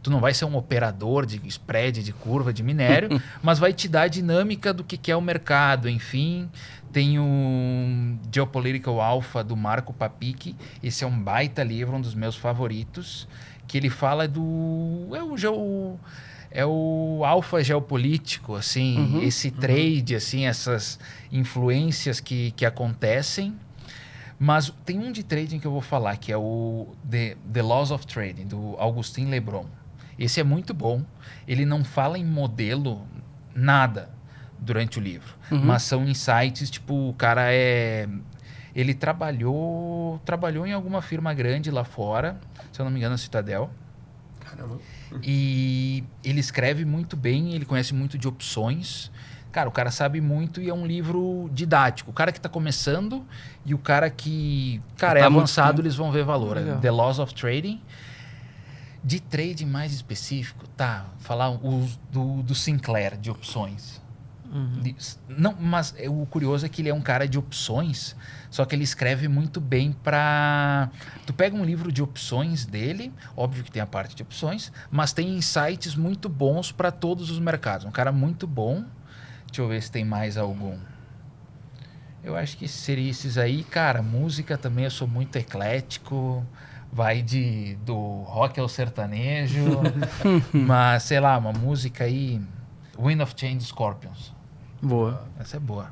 Tu não vai ser um operador de spread, de curva, de minério, mas vai te dar a dinâmica do que é o mercado, enfim. Tem o Geopolitical Alpha, do Marco Papic. Esse é um baita livro, um dos meus favoritos, que ele fala é o alfa geopolítico, assim, esse trade, assim, essas influências que acontecem. Mas tem um de trading que eu vou falar, que é o The Laws of Trading, do Augustin Lebron. Esse é muito bom. Ele não fala em modelo nada durante o livro, mas são insights, tipo, o cara ele trabalhou em alguma firma grande lá fora, se eu não me engano, a Citadel. Caramba. E ele escreve muito bem, ele conhece muito de opções. Cara, o cara sabe muito e é um livro didático. O cara que está começando e o cara que, cara, é avançado, eles vão ver valor. The Laws of Trading. De trading mais específico, falar do Sinclair, de opções. Não, mas o curioso é que ele é um cara de opções, só que ele escreve muito bem para... Tu pega um livro de opções dele, óbvio que tem a parte de opções, mas tem insights muito bons para todos os mercados. Um cara muito bom. Deixa eu ver se tem mais algum. Eu acho que seria esses aí. Cara, música também eu sou muito eclético. Vai do rock ao sertanejo. Mas, sei lá, uma música aí... Wind of Change, Scorpions. Boa. Essa é boa.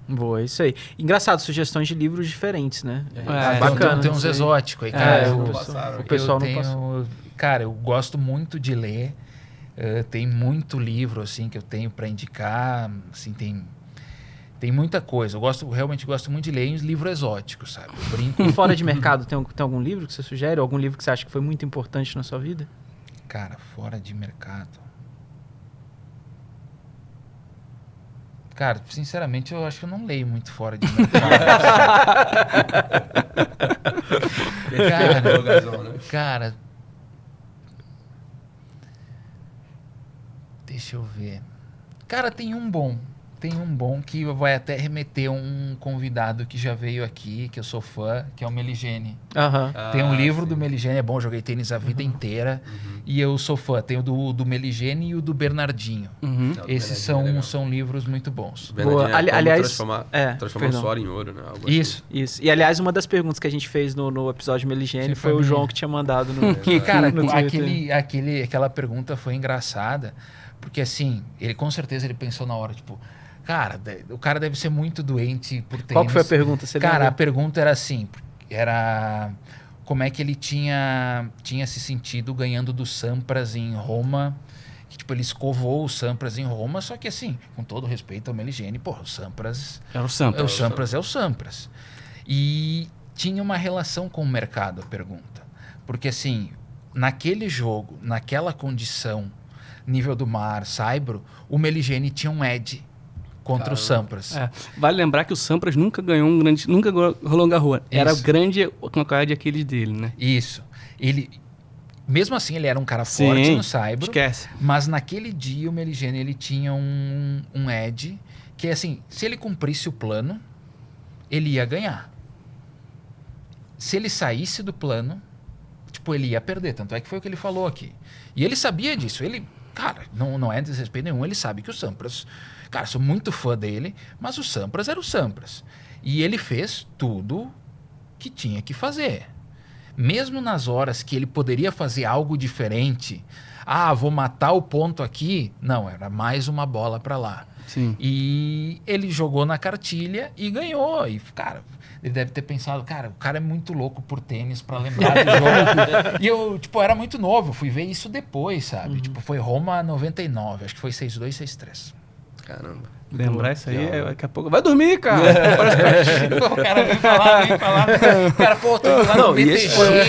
Boa, isso aí. Engraçado, sugestões de livros diferentes, né? Bacana. Tem uns exóticos aí, cara. O pessoal não passou. Cara, eu gosto muito de ler. Tem muito livro, assim, que eu tenho para indicar. Assim, tem Tem muita coisa. Eu realmente gosto muito de ler livros exóticos, sabe? Eu brinco. E fora de mercado, tem algum livro que você sugere? Algum livro que você acha que foi muito importante na sua vida? Cara, fora de mercado. Cara, sinceramente, eu acho que eu não leio muito fora de mercado. Cara, deixa eu ver. Cara, tem um bom que vai até remeter um convidado que já veio aqui, que eu sou fã, que é o Meligeni. Tem um livro do Meligeni, é bom, joguei tênis a vida inteira. E eu sou fã. Tem o do Meligeni e o do Bernardinho. Esses são livros muito bons. Aliás, transformar o suor em ouro, né? Algo Isso. E aliás, uma das perguntas que a gente fez no episódio Meligeni foi o João que tinha mandado no Que, cara, no Twitter. aquela pergunta foi engraçada, porque assim, ele com certeza ele pensou na hora, tipo, cara, o cara deve ser muito doente por tênis. Qual que foi a pergunta? Você cara, lembra? a pergunta era assim, como é que ele tinha se sentido ganhando do Sampras em Roma, que tipo, ele escovou o Sampras em Roma, só que assim, com todo respeito ao Meligeni, porra, o Sampras... É o Sampras. É o Sampras. E tinha uma relação com o mercado, a pergunta. Porque assim, naquele jogo, naquela condição, nível do mar, Saibro, o Meligeni tinha um edge contra o Sampras. Vale lembrar que o Sampras nunca ganhou nunca rolou um Garros. Era o grande calcanhar de Aquiles dele, né? Isso. Mesmo assim, ele era um cara forte no Saibro. Esquece. Mas naquele dia, o Meligeni, ele tinha um edge que, assim, se ele cumprisse o plano, ele ia ganhar. Se ele saísse do plano, tipo, ele ia perder. Tanto é que foi o que ele falou aqui. E ele sabia disso. Ele, cara, não é desrespeito nenhum. Ele sabe que o Sampras... Cara, sou muito fã dele, mas o Sampras era o Sampras. E ele fez tudo que tinha que fazer. Mesmo nas horas que ele poderia fazer algo diferente, vou matar o ponto aqui, não, era mais uma bola para lá. Sim. E ele jogou na cartilha e ganhou. E, cara, ele deve ter pensado, cara, o cara é muito louco por tênis para lembrar do jogo. E eu, tipo, era muito novo, fui ver isso depois, sabe? Tipo, foi Roma 99, acho que foi 6-2, 6-3. Caramba. Lembrar isso aí, daqui a pouco... Vai dormir, cara! O cara vem falar. O cara, pô, tô indo lá no BTG,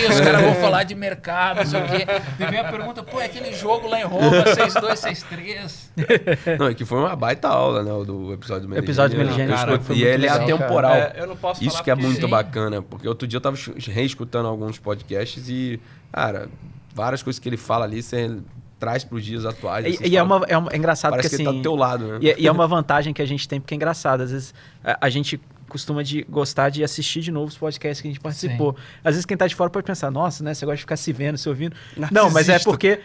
os caras vão falar de mercado, não sei o quê. E vem a pergunta, pô, é aquele jogo lá em Roma, 6-2, 6-3. Não, é que foi uma baita aula, né, do episódio do Meligeni. Episódio do Meligeni, Cara, foi e muito ele é legal, atemporal. Eu não posso Isso falar que é porque- muito Sim. bacana, porque outro dia eu tava reescutando alguns podcasts e, cara, várias coisas que ele fala ali, você traz pros dias atuais. você E fala, é engraçado parece porque que ele assim... tá do teu lado, né? E é uma vantagem que a gente tem, porque é engraçado. Às vezes a gente costuma gostar de assistir de novo os podcasts que a gente participou. Às vezes quem tá de fora pode pensar, nossa, né? Você gosta de ficar se vendo, se ouvindo. Não, mas é porque...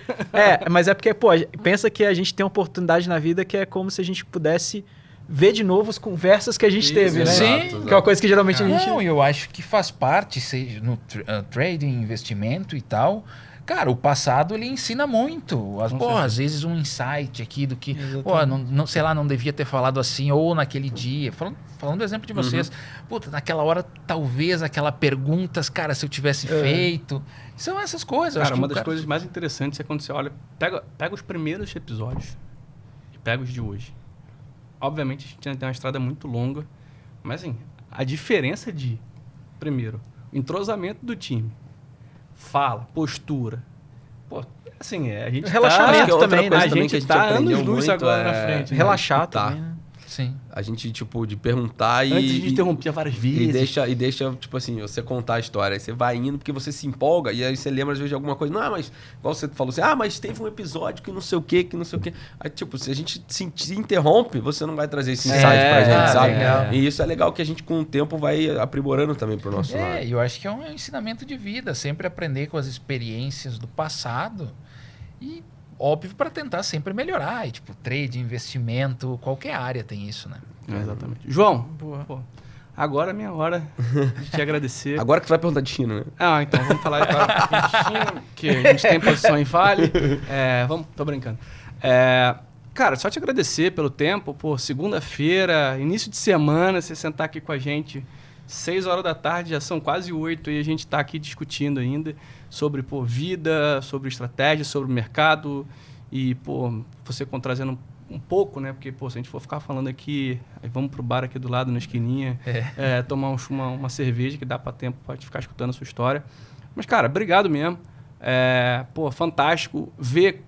pô, pensa que a gente tem uma oportunidade na vida que é como se a gente pudesse ver de novo as conversas que a gente teve, né? Sim. Que é uma coisa que geralmente a gente... Não, eu acho que faz parte, seja no trading, investimento e tal. Cara, o passado ele ensina muito. Às vezes um insight aqui do que, sei lá, não devia ter falado assim, ou naquele dia. Falando do exemplo de vocês. Puta, naquela hora, talvez aquela pergunta, cara, se eu tivesse feito. São essas coisas. Eu Cara, acho que uma das coisas mais interessantes é quando você olha... Pega os primeiros episódios e pega os de hoje. Obviamente, a gente ainda tem uma estrada muito longa, mas, assim, a diferença primeiro, o entrosamento do time, fala, postura. Pô, assim, a gente Relaxamento Acho que é outra também, né? coisa a também gente que a gente tá aprendeu anos-luz muito agora é na frente. né? Relaxar escutar. também, né? Sim. A gente, tipo, de perguntar e... Antes a gente interrompia várias vezes. E deixa, tipo assim, você contar a história. Aí você vai indo porque você se empolga e aí você lembra às vezes de alguma coisa. Não, mas, igual você falou assim, mas teve um episódio que não sei o quê, que não sei o quê. Aí, tipo, se a gente se interrompe, você não vai trazer esse insight pra gente, sabe? legal. E isso é legal que a gente, com o tempo, vai aprimorando também pro nosso lado. Eu acho que é um ensinamento de vida. Sempre aprender com as experiências do passado e, óbvio, para tentar sempre melhorar. E, tipo, trade, investimento, qualquer área tem isso, né? Exatamente. João, pô, agora é minha hora de te agradecer. Agora que tu vai perguntar de China, né? Então vamos falar agora um pouquinho de China, que a gente tem posição em Vale. Tô brincando. Cara, só te agradecer pelo tempo, segunda-feira, início de semana, você sentar aqui com a gente, 6 horas da tarde, já são quase 8, e a gente está aqui discutindo ainda sobre vida, sobre estratégia, sobre o mercado, e você trazendo um pouco, né? Porque, pô, se a gente for ficar falando aqui, aí vamos pro bar aqui do lado, na esquininha, tomar uma cerveja, que dá para tempo pra gente ficar escutando a sua história. Mas, cara, obrigado mesmo. Pô, fantástico ver,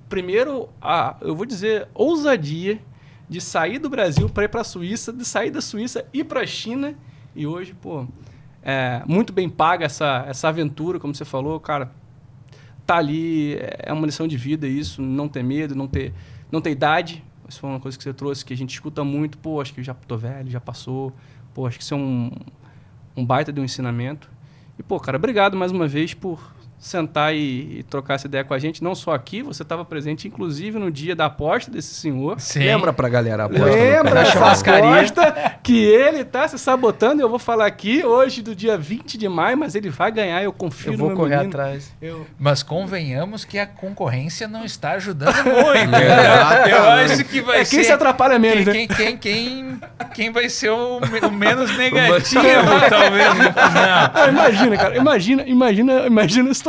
primeiro, eu vou dizer, ousadia de sair do Brasil para ir para a Suíça, de sair da Suíça e ir para a China. E hoje, pô, muito bem paga essa aventura, como você falou, cara. Tá ali, é uma lição de vida isso, não ter medo, não ter idade. Isso foi uma coisa que você trouxe, que a gente escuta muito. Pô, acho que eu já tô velho, já passou. Pô, acho que isso é um baita de um ensinamento. E, pô, cara, obrigado mais uma vez por sentar e trocar essa ideia com a gente. Não só aqui, você estava presente, inclusive, no dia da aposta desse senhor. Sim. Lembra pra galera a aposta? Lembra essa aposta que ele tá se sabotando. Eu vou falar aqui hoje do dia 20 de maio, mas ele vai ganhar, eu confio no meu menino. Eu vou correr atrás. Mas convenhamos que a concorrência não está ajudando muito. Eu acho que vai ser... Quem se atrapalha menos, né? Quem vai ser o menos negativo, talvez. Não. Imagina, cara. Imagina a situação.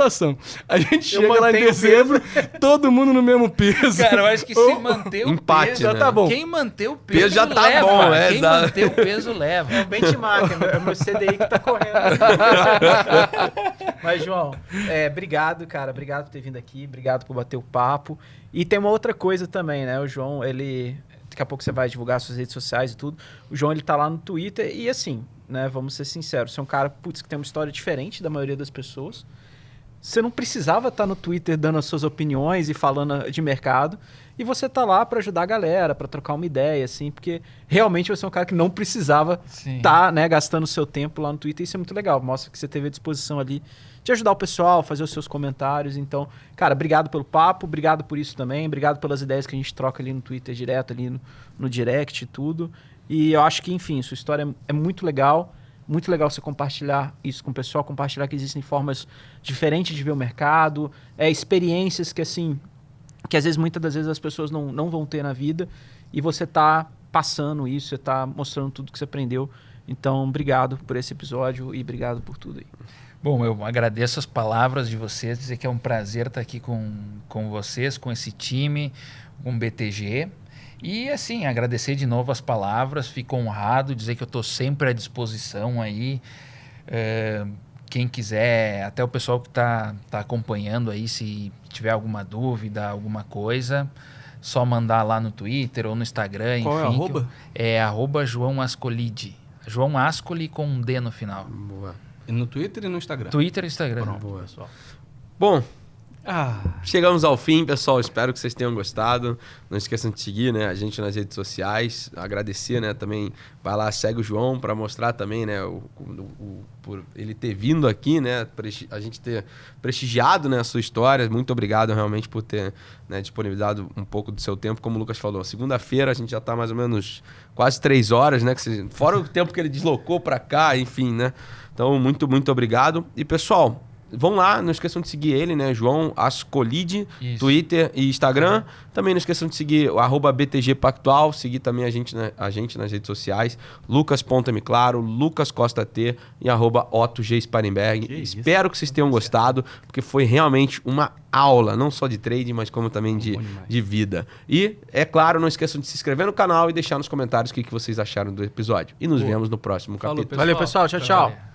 A gente chega lá em dezembro, todo mundo no mesmo peso. Cara, eu acho que se manter o empate, peso... né? Já tá bom. Quem manter o peso, peso já tá leva. bom, Quem manter o peso, leva. É o benchmark, é o meu CDI que tá correndo. Mas, João, obrigado, cara. Obrigado por ter vindo aqui. Obrigado por bater o papo. E tem uma outra coisa também, né? O João, ele... Daqui a pouco você vai divulgar suas redes sociais e tudo. O João, ele tá lá no Twitter e assim, né? Vamos ser sinceros. Você é um cara, que tem uma história diferente da maioria das pessoas. Você não precisava estar no Twitter dando as suas opiniões e falando de mercado. E você tá lá para ajudar a galera, para trocar uma ideia, assim, porque realmente você é um cara que não precisava estar, né, gastando o seu tempo lá no Twitter. Isso é muito legal. Mostra que você teve a disposição ali de ajudar o pessoal, fazer os seus comentários. Então, cara, obrigado pelo papo, obrigado por isso também, obrigado pelas ideias que a gente troca ali no Twitter direto, ali no direct e tudo. E eu acho que, enfim, sua história é muito legal. Muito legal você compartilhar isso com o pessoal, compartilhar que existem formas diferentes de ver o mercado, experiências que, assim, que às vezes, muitas das vezes as pessoas não vão ter na vida e você tá passando isso, você tá mostrando tudo que você aprendeu. Então, obrigado por esse episódio e obrigado por tudo aí. Bom, eu agradeço as palavras de vocês, dizer que é um prazer estar aqui com vocês, com esse time, com o BTG. E, assim, agradecer de novo as palavras, fico honrado, dizer que eu estou sempre à disposição aí. Quem quiser, até o pessoal que tá acompanhando aí, se tiver alguma dúvida, alguma coisa, só mandar lá no Twitter ou no Instagram. Qual enfim, é o arroba? É @João Ascolide. João Ascoli com um D no final. Boa. E no Twitter e no Instagram? Twitter e Instagram. Boa. Bom, chegamos ao fim, pessoal. Espero que vocês tenham gostado. Não esqueçam de seguir, né, a gente nas redes sociais. Agradecer, né, também. Vai lá, segue o João para mostrar também, né, por ele ter vindo aqui, né, a gente ter prestigiado, né, a sua história. Muito obrigado realmente por ter, né, disponibilizado um pouco do seu tempo. Como o Lucas falou, segunda-feira a gente já está mais ou menos quase 3 horas, né, fora o tempo que ele deslocou para cá, enfim, né. Então, muito, muito obrigado. E, pessoal, vão lá, não esqueçam de seguir ele, né? João Ascolide, Twitter e Instagram. Também não esqueçam de seguir o @BTG Pactual, seguir também a gente nas redes sociais. Lucas.mclaro, Lucas Costa T e @Otto G. Sparenberg. Espero que vocês tenham gostado, porque foi realmente uma aula, não só de trading, mas como também de vida. E, é claro, não esqueçam de se inscrever no canal e deixar nos comentários o que vocês acharam do episódio. E nos vemos no próximo capítulo. Valeu, pessoal. Tchau, tchau.